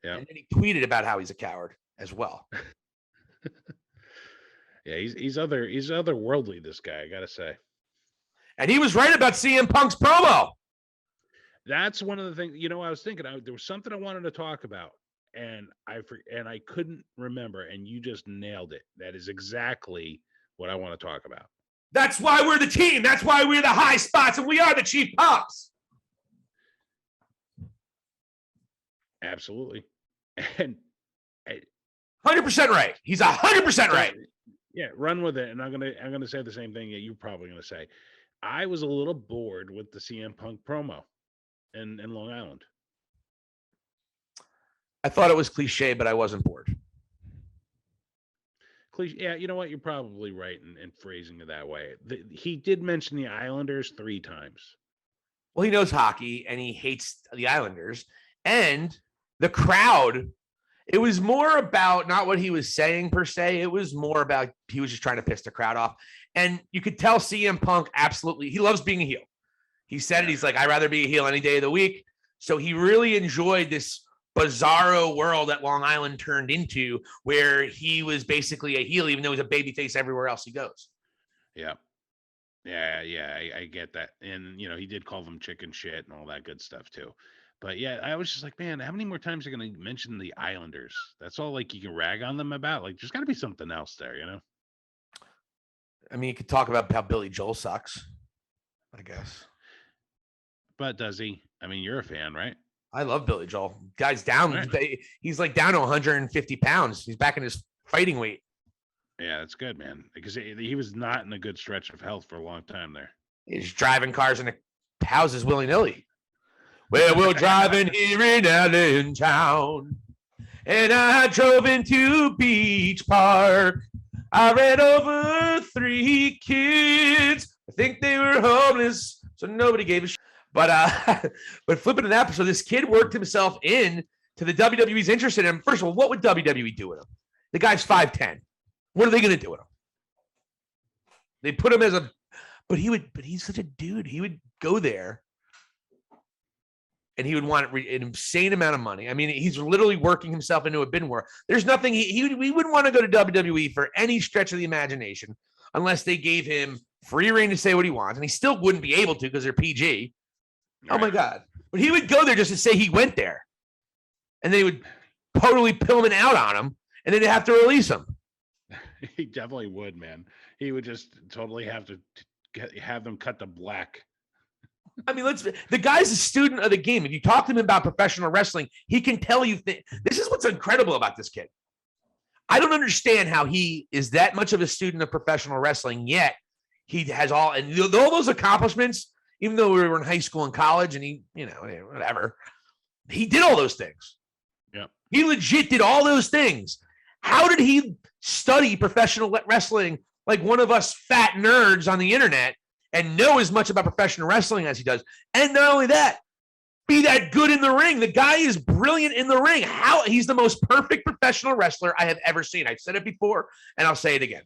Speaker 1: Yeah. And then he tweeted about how he's a coward as well.
Speaker 2: Yeah, he's otherworldly, this guy, I gotta say.
Speaker 1: And he was right about CM Punk's promo.
Speaker 2: That's one of the things, you know, I was thinking there was something I wanted to talk about. And I couldn't remember, and you just nailed it. That is exactly what I want to talk about.
Speaker 1: That's why we're the team. That's why we're the high spots, and we are the chief pops.
Speaker 2: Absolutely, and
Speaker 1: 100% right. He's 100% right.
Speaker 2: Yeah, run with it. And I'm gonna say the same thing that you're probably gonna say. I was a little bored with the CM Punk promo in Long Island.
Speaker 1: I thought it was cliche, but I wasn't bored.
Speaker 2: Cliche, yeah, you know what? You're probably right in phrasing it that way. He did mention the Islanders 3 times.
Speaker 1: Well, he knows hockey, and he hates the Islanders. And the crowd, it was more about not what he was saying per se. It was more about he was just trying to piss the crowd off. And you could tell CM Punk absolutely, he loves being a heel. He said it. He's like, I'd rather be a heel any day of the week. So he really enjoyed this bizarro world that Long Island turned into, where he was basically a heel, even though he's a babyface everywhere else he goes.
Speaker 2: Yeah. I get that. And, you know, he did call them chicken shit and all that good stuff too. But yeah, I was just like, man, how many more times are you going to mention the Islanders? That's all like you can rag on them about. Like, there's got to be something else there, you know?
Speaker 1: I mean, you could talk about how Billy Joel sucks, I guess.
Speaker 2: But does he? I mean, you're a fan, right?
Speaker 1: I love Billy Joel. Guy's down. Right. He's like down to 150 pounds. He's back in his fighting weight.
Speaker 2: Yeah, that's good, man. Because he was not in a good stretch of health for a long time there.
Speaker 1: He's driving cars into houses willy-nilly. Well, we're driving here in Allentown, and I drove into Beach Park. I ran over 3 kids. I think they were homeless, so nobody gave a shit. But flipping to that, so this kid worked himself in to the WWE's interested in him. First of all, what would WWE do with him? The guy's 5'10". What are they going to do with him? They put him as a, but he's such a dude. He would go there and he would want an insane amount of money. I mean, he's literally working himself into a bidding war. There's nothing we wouldn't want to go to WWE for any stretch of the imagination unless they gave him free reign to say what he wants. And he still wouldn't be able to because they're PG. Oh my God. But he would go there just to say he went there. And they would totally Pillman out on him. And then they'd have to release him.
Speaker 2: He definitely would, man. He would just totally have to have them cut to black.
Speaker 1: I mean, the guy's a student of the game. If you talk to him about professional wrestling, he can tell you this is what's incredible about this kid. I don't understand how he is that much of a student of professional wrestling, yet he has all those accomplishments, even though we were in high school and college and he, whatever, he did all those things.
Speaker 2: Yeah.
Speaker 1: He legit did all those things. How did he study professional wrestling like one of us fat nerds on the internet and know as much about professional wrestling as he does? And not only that, be that good in the ring. The guy is brilliant in the ring. He's the most perfect professional wrestler I have ever seen. I've said it before, and I'll say it again.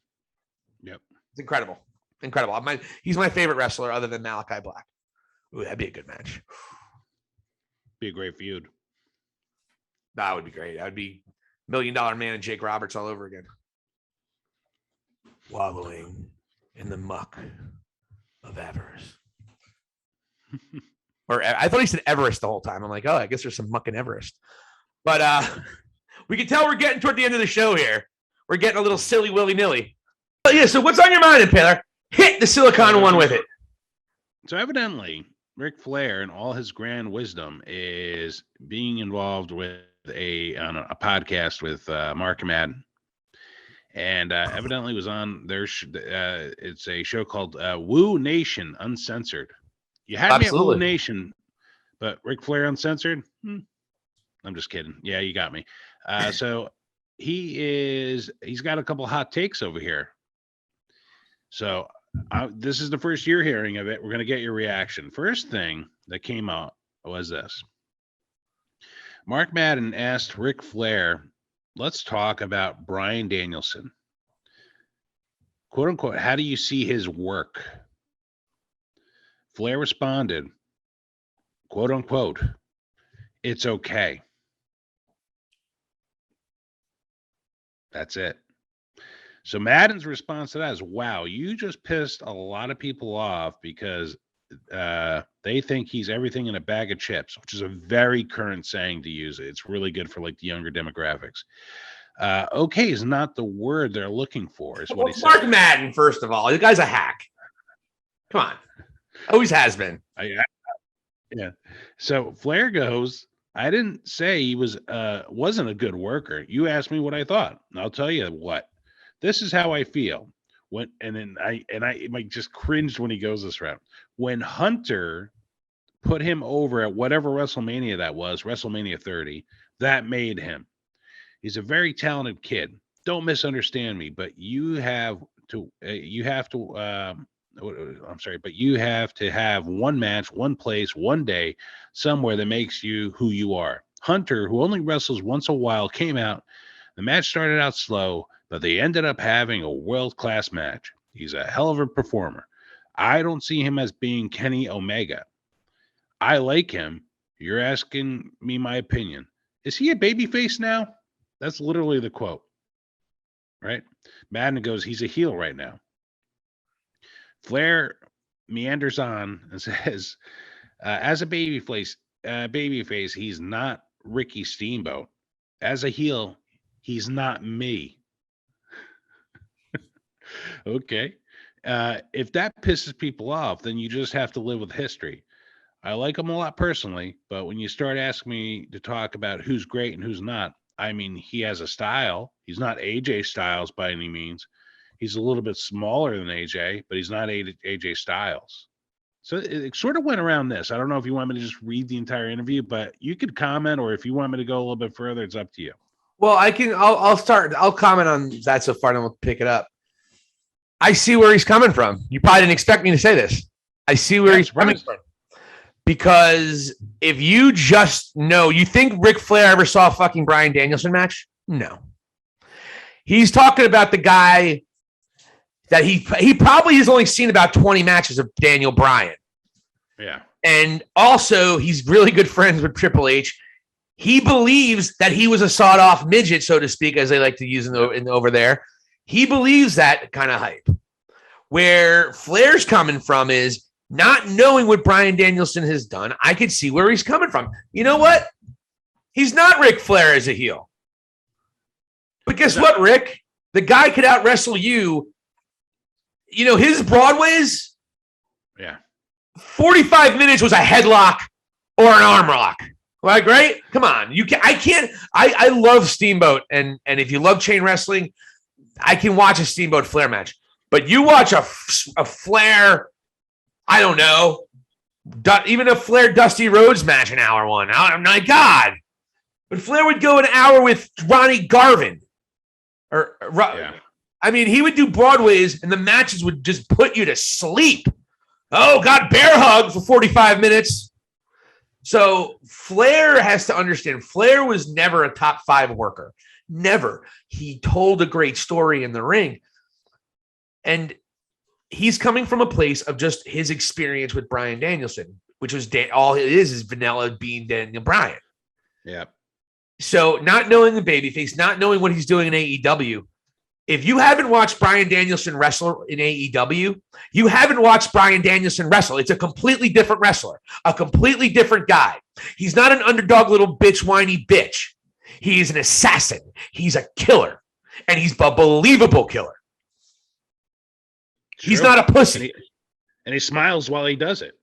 Speaker 2: Yep.
Speaker 1: It's incredible. Incredible. He's my favorite wrestler other than Malachi Black. Ooh, that'd be a good match.
Speaker 2: Be a great feud.
Speaker 1: That would be great. That would be $1 Million Man and Jake Roberts all over again. Wallowing in the muck of avarice. Or I thought he said Everest the whole time. I'm like, oh, I guess there's some muck in Everest. But we can tell we're getting toward the end of the show here. We're getting a little silly willy-nilly. But yeah, so what's on your mind, Taylor? Hit the Silicon one with it.
Speaker 2: So evidently, Ric Flair, in all his grand wisdom, is being involved with on a podcast with Mark and Madden. And evidently was on their it's a show called Woo Nation Uncensored. You had me at Woo Nation, but Ric Flair Uncensored? I'm just kidding. Yeah, you got me. So he's got a couple hot takes over here. So this is the first you're hearing of it. We're going to get your reaction. First thing that came out was this. Mark Madden asked Ric Flair, let's talk about Bryan Danielson. Quote unquote, how do you see his work? Flair responded, quote unquote, it's okay. That's it. So Madden's response to that is, wow, you just pissed a lot of people off because they think he's everything in a bag of chips, which is a very current saying to use. It's really good for like the younger demographics. Okay is not the word they're looking for, is what he said.
Speaker 1: Mark Madden, first of all, the guy's a hack. Come on. Always has been.
Speaker 2: Yeah. So Flair goes, I didn't say he wasn't a good worker. You asked me what I thought. And I'll tell you what. This is how I feel. I might just cringed when he goes this route. When Hunter put him over at whatever WrestleMania that was, WrestleMania 30, that made him. He's a very talented kid. Don't misunderstand me, but you have to have one match, one place, one day, somewhere that makes you who you are. Hunter, who only wrestles once a while, came out. The match started out slow, but they ended up having a world-class match. He's a hell of a performer. I don't see him as being Kenny Omega. I like him. You're asking me my opinion. Is he a babyface now? That's literally the quote, right? Madden goes, he's a heel right now. Flair meanders on and says, as a babyface, he's not Ricky Steamboat. As a heel, he's not me. Okay. If that pisses people off, then you just have to live with history. I like him a lot personally, but when you start asking me to talk about who's great and who's not, I mean, he has a style. He's not AJ Styles by any means. He's a little bit smaller than AJ, but he's not AJ Styles. So it sort of went around this. I don't know if you want me to just read the entire interview, but you could comment, or if you want me to go a little bit further, it's up to you.
Speaker 1: Well, I'll start. I'll comment on that so far, and we'll pick it up. I see where he's coming from. You probably didn't expect me to say this. I see where he's coming from. Because if you just know, you think Ric Flair ever saw a fucking Bryan Danielson match? No. He's talking about the guy that he probably has only seen about 20 matches of Daniel Bryan.
Speaker 2: Yeah.
Speaker 1: And also, he's really good friends with Triple H. He believes that he was a sawed-off midget, so to speak, as they like to use over there. He believes that kind of hype. Where Flair's coming from is not knowing what Bryan Danielson has done. I could see where he's coming from. You know what? He's not Ric Flair as a heel. But guess what, Rick? The guy could out-wrestle you. You know, his Broadways, 45 minutes was a headlock or an arm lock. Like, right? Come on. I love Steamboat. And if you love chain wrestling, I can watch a Steamboat Flair match. But you watch a Flair, I don't know, even a Flair Dusty Rhodes match, an hour one. Oh my God. But Flair would go an hour with Ronnie Garvin. I mean, he would do Broadways, and the matches would just put you to sleep. Oh, God, bear hug for 45 minutes. So Flair has to understand, Flair was never a top 5 worker. Never. He told a great story in the ring. And he's coming from a place of just his experience with Bryan Danielson, which was all it is vanilla bean Daniel Bryan.
Speaker 2: Yeah.
Speaker 1: So not knowing the babyface, not knowing what he's doing in AEW, if you haven't watched Bryan Danielson wrestle in AEW, you haven't watched Bryan Danielson wrestle. It's a completely different wrestler, a completely different guy. He's not an underdog little bitch, whiny bitch. He's an assassin. He's a killer, and he's a believable killer. He's not a pussy.
Speaker 2: And he smiles while he does it.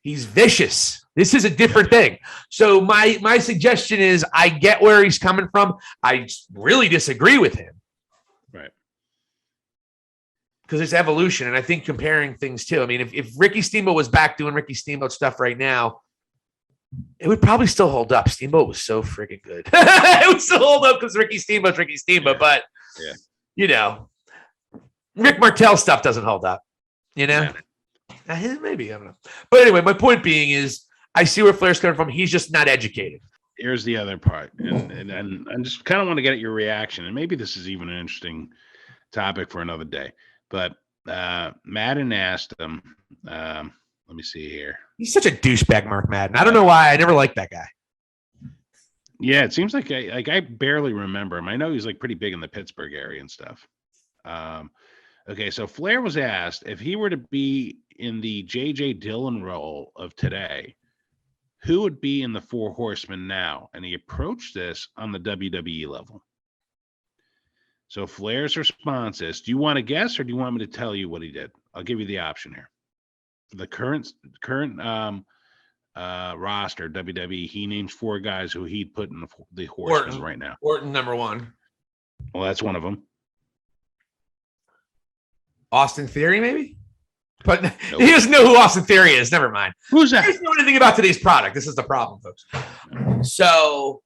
Speaker 1: He's vicious. This is a different thing. So my suggestion is I get where he's coming from. I really disagree with him.
Speaker 2: Right.
Speaker 1: Because it's evolution. And I think comparing things too. I mean, if Ricky Steamboat was back doing Ricky Steamboat stuff right now, it would probably still hold up. Steamboat was so freaking good. It would still hold up because Ricky Steamboat's Ricky Steamboat. But, you know, Rick Martel stuff doesn't hold up, you know? Yeah. Maybe, I don't know. But anyway, my point being is I see where Flair's coming from. He's just not educated.
Speaker 2: Here's the other part. And I just kind of want to get at your reaction. And maybe this is even an interesting topic for another day. But Madden asked him, let me see here.
Speaker 1: He's such a douchebag, Mark Madden. I don't know why. I never liked that guy.
Speaker 2: Yeah, it seems like I barely remember him. I know he's like pretty big in the Pittsburgh area and stuff. Okay, so Flair was asked if he were to be in the J.J. Dillon role of today, who would be in the Four Horsemen now? And he approached this on the WWE level. So Flair's response is, do you want to guess or do you want me to tell you what he did? I'll give you the option here. The current roster, WWE, he names 4 guys who he'd put in the Horsemen right now.
Speaker 1: Orton, number 1.
Speaker 2: Well, that's one of them.
Speaker 1: Austin Theory, maybe? But nope. He doesn't know who Austin Theory is. Never mind.
Speaker 2: Who's that?
Speaker 1: He doesn't know anything about today's product. This is the problem, folks. So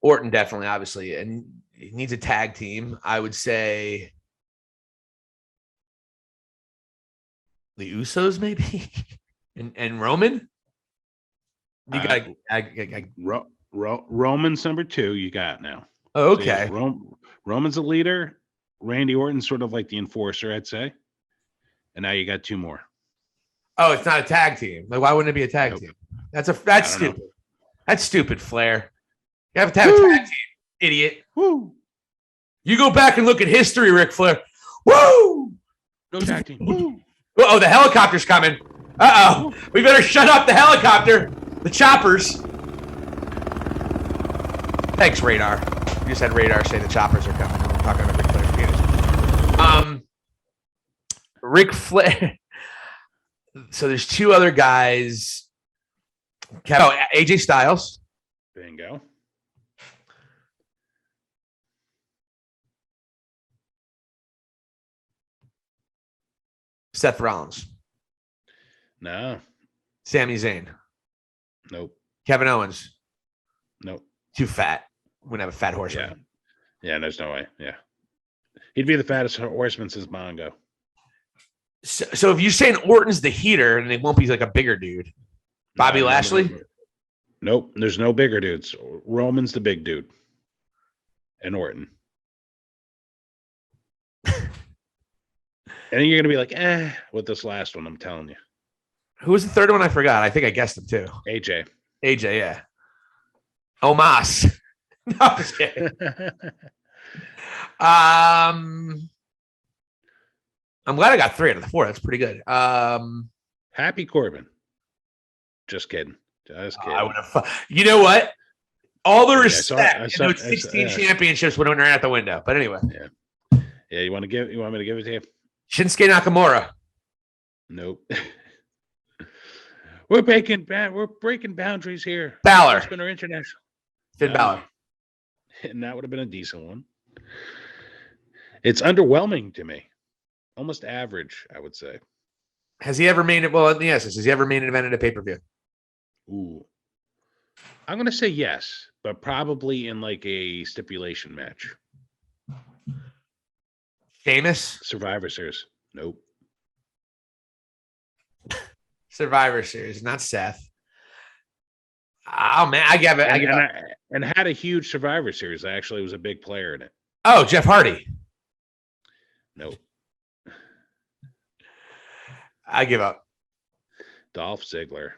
Speaker 1: Orton definitely, obviously, and he needs a tag team. I would say the Usos, maybe, and Roman. You got
Speaker 2: Roman's number 2. You got now.
Speaker 1: Oh, okay.
Speaker 2: So Roman's a leader. Randy Orton's sort of like the enforcer, I'd say. And now you got 2 more.
Speaker 1: Oh, it's not a tag team. Like, why wouldn't it be a tag team? That's stupid. Know. That's stupid, Flair. You have to have a tag team, idiot.
Speaker 2: Woo.
Speaker 1: You go back and look at history, Ric Flair. Woo!
Speaker 2: No tag team. Woo.
Speaker 1: Oh, the helicopter's coming. Uh-oh. We better shut up the helicopter. The choppers. Thanks, Radar. You just had Radar say the choppers are coming. I'm talking about Ric Flair's penis. Ric Flair. So there's 2 other guys. AJ Styles.
Speaker 2: Bingo.
Speaker 1: Seth Rollins.
Speaker 2: No.
Speaker 1: Sami Zayn.
Speaker 2: Nope.
Speaker 1: Kevin Owens.
Speaker 2: Nope.
Speaker 1: Too fat. Wouldn't have a fat horseman.
Speaker 2: Yeah, there's no way. Yeah. He'd be the fattest horseman since Mongo.
Speaker 1: So if you're saying Orton's the heater, and it won't be like a bigger dude. Bobby Lashley?
Speaker 2: Nope. There's no bigger dudes. Roman's the big dude. And Orton. And then you're going to be like, with this last one, I'm telling you.
Speaker 1: Who was the third one? I forgot. I think I guessed him too.
Speaker 2: AJ,
Speaker 1: yeah. Omos. No, I'm just kidding. I'm glad I got 3 out of the 4. That's pretty good.
Speaker 2: Happy Corbin. Just kidding.
Speaker 1: I would have. You know what? All the respect. I saw 16 championships went right out the window. But anyway.
Speaker 2: Yeah. You want me to give it to you?
Speaker 1: Shinsuke Nakamura.
Speaker 2: Nope. We're breaking boundaries here.
Speaker 1: Balor.
Speaker 2: Spinner International.
Speaker 1: Finn Balor.
Speaker 2: And that would have been a decent one. It's underwhelming to me. Almost average, I would say.
Speaker 1: Has he ever made it? Well, in the essence, has he ever made an event at a pay-per-view?
Speaker 2: Ooh. I'm going to say yes, but probably in like a stipulation match.
Speaker 1: Famous?
Speaker 2: Survivor Series. Nope.
Speaker 1: Survivor Series, not Seth. Oh, man. I give it.
Speaker 2: And had a huge Survivor Series. I actually was a big player in it.
Speaker 1: Oh, Jeff Hardy.
Speaker 2: Nope.
Speaker 1: I give up.
Speaker 2: Dolph Ziggler.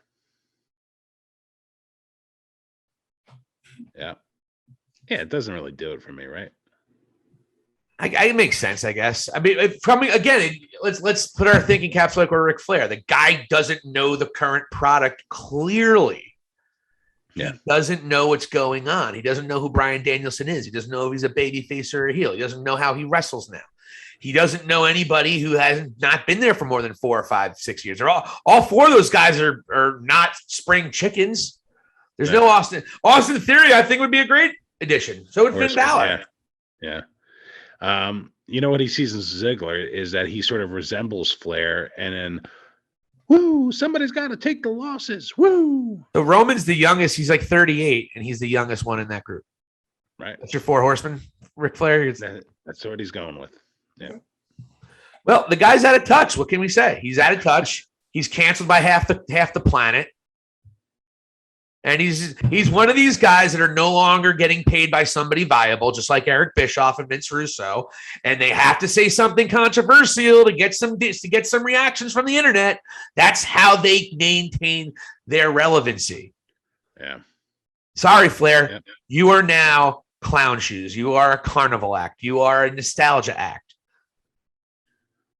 Speaker 2: Yeah. Yeah, it doesn't really do it for me, right?
Speaker 1: It makes sense, I guess. I mean, let's put our thinking caps like we're Ric Flair. The guy doesn't know the current product clearly.
Speaker 2: Yeah.
Speaker 1: He doesn't know what's going on. He doesn't know who Bryan Danielson is. He doesn't know if he's a baby face or a heel. He doesn't know how he wrestles now. He doesn't know anybody who hasn't not been there for more than 4 or 5, 6 years. All four of those guys are not spring chickens. There's no Austin. Austin Theory, I think, would be a great addition. So would Finn Balor.
Speaker 2: Yeah. You know what he sees in Ziggler is that he sort of resembles Flair, and then, woo, somebody's got to take the losses. Woo.
Speaker 1: So Roman's the youngest. He's like 38, and he's the youngest one in that group.
Speaker 2: Right.
Speaker 1: That's your 4 horsemen, Ric Flair.
Speaker 2: That's what he's going with. Yeah.
Speaker 1: Well, the guy's out of touch. What can we say? He's out of touch. He's canceled by half the planet. And he's one of these guys that are no longer getting paid by somebody viable, just like Eric Bischoff and Vince Russo. And they have to say something controversial to get some reactions from the internet. That's how they maintain their relevancy.
Speaker 2: Yeah.
Speaker 1: Sorry, Flair.
Speaker 2: Yeah.
Speaker 1: You are now clown shoes. You are a carnival act. You are a nostalgia act.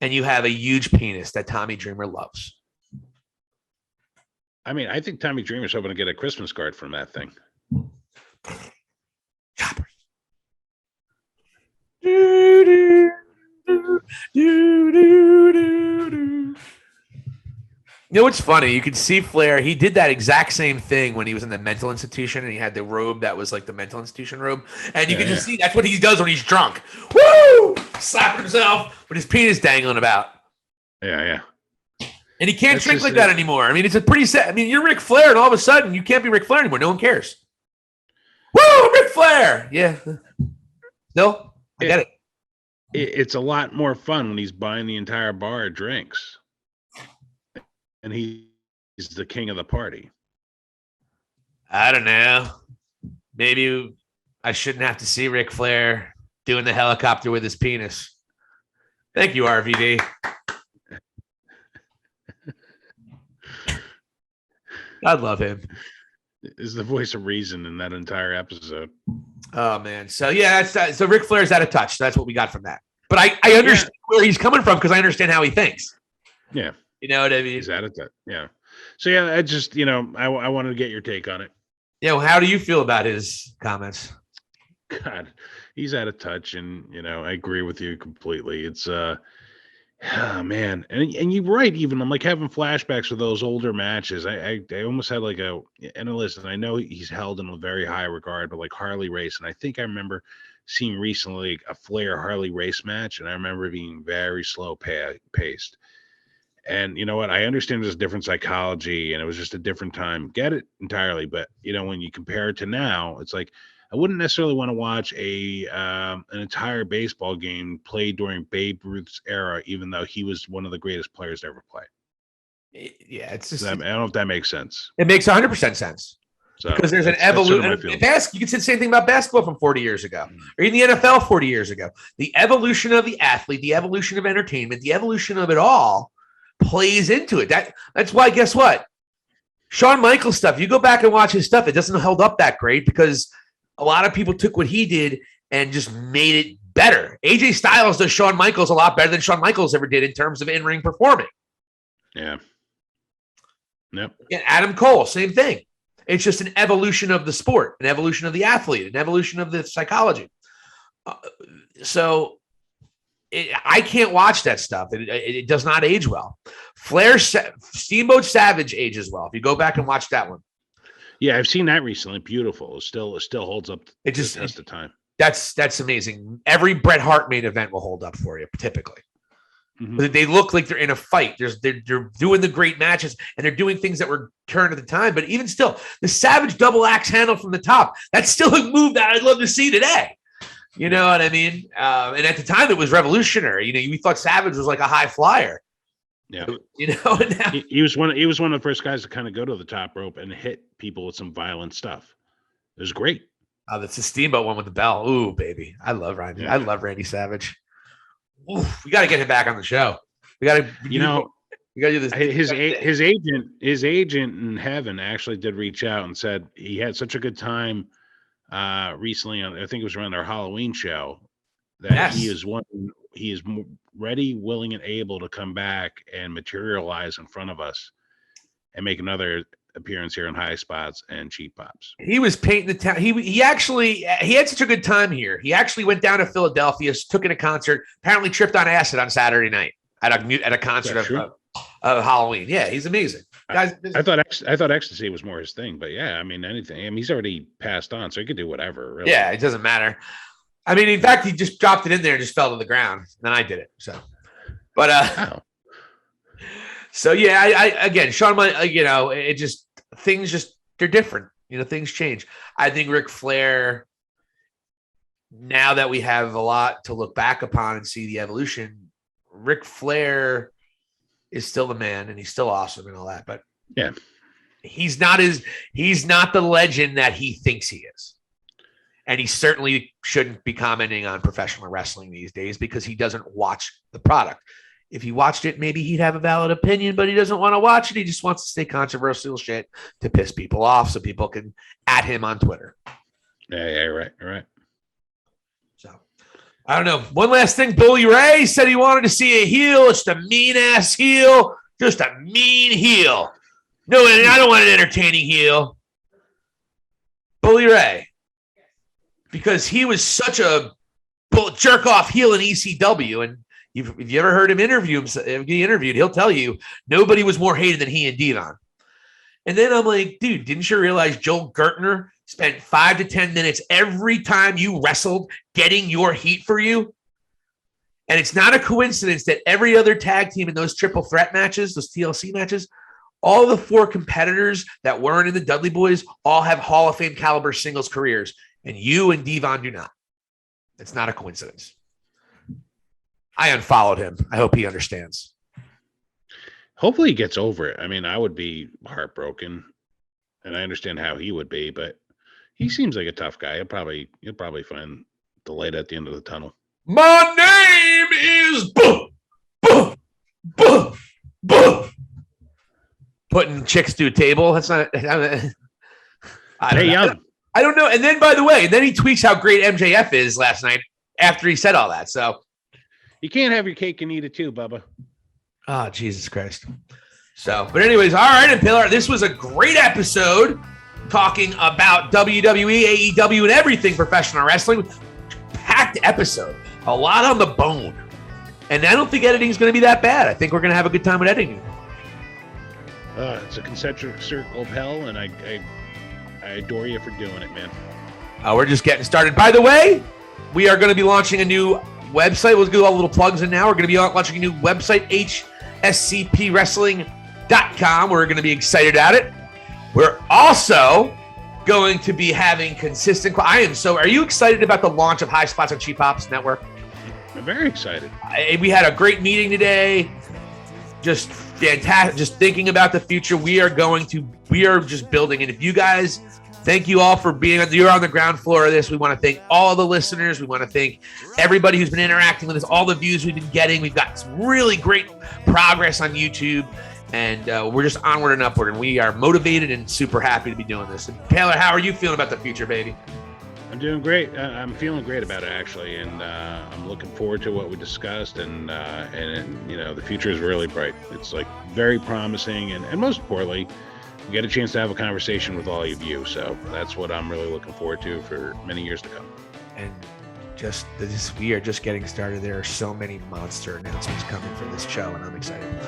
Speaker 1: And you have a huge penis that Tommy Dreamer loves.
Speaker 2: I mean, I think Tommy Dreamer's hoping to get a Christmas card from that thing.
Speaker 1: Choppers. You know what's funny? You can see Flair. He did that exact same thing when he was in the mental institution and he had the robe that was like the mental institution robe. And you can just see that's what he does when he's drunk. Woo! Slapping himself with his penis dangling about.
Speaker 2: Yeah.
Speaker 1: And he can't drink like that anymore. I mean, it's a pretty sad. I mean, you're Ric Flair, and all of a sudden you can't be Ric Flair anymore. No one cares. Woo, Ric Flair! Yeah. No, I get it.
Speaker 2: It's a lot more fun when he's buying the entire bar of drinks, and he's the king of the party.
Speaker 1: I don't know. Maybe I shouldn't have to see Ric Flair doing the helicopter with his penis. Thank you, RVD. I love him.
Speaker 2: Is the voice of reason in that entire episode.
Speaker 1: Oh man. So yeah, so Ric Flair's out of touch. That's what we got from that. But I understand where he's coming from because I understand how he thinks.
Speaker 2: Yeah.
Speaker 1: You know what I mean?
Speaker 2: He's out of touch. Yeah. So yeah, I just, I wanted to get your take on it.
Speaker 1: Yeah. Well, how do you feel about his comments?
Speaker 2: God, he's out of touch, and I agree with you completely. It's oh man, and you're right. Even I'm like having flashbacks of those older matches. I almost had like and listen, I know he's held in a very high regard, but like Harley Race, and I think I remember seeing recently a Flair Harley Race match, and I remember it being very slow paced. And you know what? I understand there's different psychology, and it was just a different time. Get it entirely, but when you compare it to now, it's like I wouldn't necessarily want to watch an entire baseball game played during Babe Ruth's era, even though he was one of the greatest players to ever play.
Speaker 1: Yeah, it's just.
Speaker 2: I don't know if that makes sense.
Speaker 1: It makes 100% sense. So because there's an evolution. You can say the same thing about basketball from 40 years ago, or even the NFL 40 years ago. The evolution of the athlete, the evolution of entertainment, the evolution of it all plays into it. That's why. Guess what? Shawn Michaels stuff. You go back and watch his stuff. It doesn't hold up that great because a lot of people took what he did and just made it better. AJ Styles does Shawn Michaels a lot better than Shawn Michaels ever did in terms of in-ring performing.
Speaker 2: Yeah. Yep.
Speaker 1: And Adam Cole, same thing. It's just an evolution of the sport, an evolution of the athlete, an evolution of the psychology. So I can't watch that stuff. It does not age well. Steamboat Savage ages well. If you go back and watch that one.
Speaker 2: Yeah, I've seen that recently. Beautiful. It still holds up to the test of time.
Speaker 1: That's amazing. Every Bret Hart main event will hold up for you, typically.
Speaker 2: Mm-hmm.
Speaker 1: They look like they're in a fight. They're doing the great matches, and they're doing things that were turned at the time. But even still, the Savage double axe handle from the top, that's still a move that I'd love to see today. You know what I mean? And at the time, it was revolutionary. You know, we thought Savage was like a high flyer.
Speaker 2: Yeah,
Speaker 1: you know, and now,
Speaker 2: he was one of the first guys to kind of go to the top rope and hit people with some violent stuff. It was great.
Speaker 1: Oh, that's the Steamboat one with the bell. Ooh, baby, I love Randy.
Speaker 2: Yeah.
Speaker 1: I love Randy Savage. Ooh, we got to get him back on the show. We got to,
Speaker 2: we got to
Speaker 1: do this.
Speaker 2: His agent in heaven actually did reach out and said he had such a good time recently on, I think it was around our Halloween show, that he is ready, willing, and able to come back and materialize in front of us and make another appearance here on High Spots and Cheap Pops.
Speaker 1: He was painting the town. He had such a good time here. He actually went down to Philadelphia, took in a concert, apparently tripped on acid on Saturday night at a concert of Halloween. Yeah, he's amazing. Guys,
Speaker 2: I thought ecstasy was more his thing, but yeah, I mean anything. I mean, he's already passed on, so he could do whatever. Really.
Speaker 1: Yeah, it doesn't matter. I mean, in fact, he just dropped it in there and just fell to the ground. And then I did it. So, but
Speaker 2: wow.
Speaker 1: So yeah, I again, Shawn, it just things they're different. You know, things change. I think Ric Flair. Now that we have a lot to look back upon and see the evolution, Ric Flair is still the man and he's still awesome and all that. But
Speaker 2: yeah,
Speaker 1: he's not the legend that he thinks he is. And he certainly shouldn't be commenting on professional wrestling these days because he doesn't watch the product. If he watched it, maybe he'd have a valid opinion, but he doesn't want to watch it. He just wants to say controversial shit to piss people off so people can at him on Twitter.
Speaker 2: Yeah, right.
Speaker 1: So, I don't know. One last thing. Bully Ray said he wanted to see a heel. It's the mean-ass heel. Just a mean heel. No, I don't want an entertaining heel. Bully Ray. Because he was such a jerk-off heel in ECW, and if you ever heard him interviewed, he'll tell you nobody was more hated than he and Devon. And then I'm like, dude, didn't you realize Joel Gertner spent 5 to 10 minutes every time you wrestled getting your heat for you? And it's not a coincidence that every other tag team in those triple threat matches, those TLC matches, all the 4 competitors that weren't in the Dudley Boys all have Hall of Fame caliber singles careers. And you and Devon do not. It's not a coincidence. I unfollowed him. I hope he understands.
Speaker 2: Hopefully he gets over it. I mean, I would be heartbroken, and I understand how he would be, but he seems like a tough guy. He'll probably find the light at the end of the tunnel.
Speaker 1: My name is putting chicks to a table. That's not. I don't know. And then, by the way, he tweets how great MJF is last night after he said all that. So
Speaker 2: you can't have your cake and eat it too, Bubba.
Speaker 1: Oh, Jesus Christ. So, but anyways, all right, Impaler, this was a great episode talking about WWE, AEW, and everything professional wrestling. Packed episode. A lot on the bone. And I don't think editing is going to be that bad. I think we're going to have a good time with editing.
Speaker 2: It's a concentric circle of hell, and I adore you for doing it, man.
Speaker 1: We're just getting started. By the way, we are going to be launching a new website. We'll do all the little plugs in now. We're going to be launching a new website, hscpwrestling.com. We're going to be excited at it. We're also going to be having consistent. Are you excited about the launch of High Spots on Cheap Pops Network?
Speaker 2: I'm very excited.
Speaker 1: We had a great meeting today. Just fantastic. Just thinking about the future. We are just building. And if you guys, thank you all for you're on the ground floor of this. We want to thank all the listeners. We want to thank everybody who's been interacting with us, all the views we've been getting. We've got some really great progress on YouTube, and we're just onward and upward. And we are motivated and super happy to be doing this. And Taylor, how are you feeling about the future, baby?
Speaker 2: I'm doing great. I'm feeling great about it, actually, and I'm looking forward to what we discussed. And the future is really bright. It's like very promising, and most importantly, we get a chance to have a conversation with all of you. So that's what I'm really looking forward to for many years to come.
Speaker 1: And we are just getting started. There are so many monster announcements coming for this show, and I'm excited.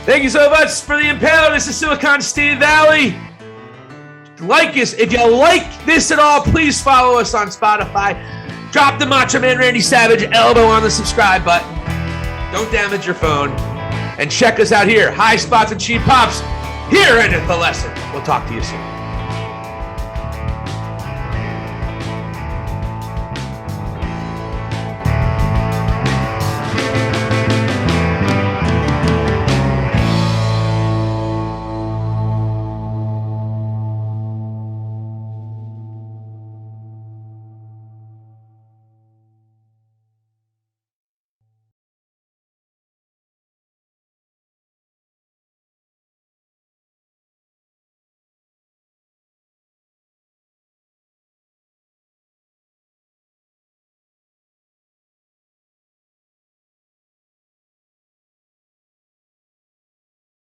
Speaker 1: Thank you so much for the Impaler. This is Silicon Steve Valley. Like us. If you like this at all, please follow us on Spotify. Drop the Macho Man Randy Savage elbow on the subscribe button. Don't damage your phone. And check us out here. High Spots and Cheap Pops. Here endeth the lesson. We'll talk to you soon.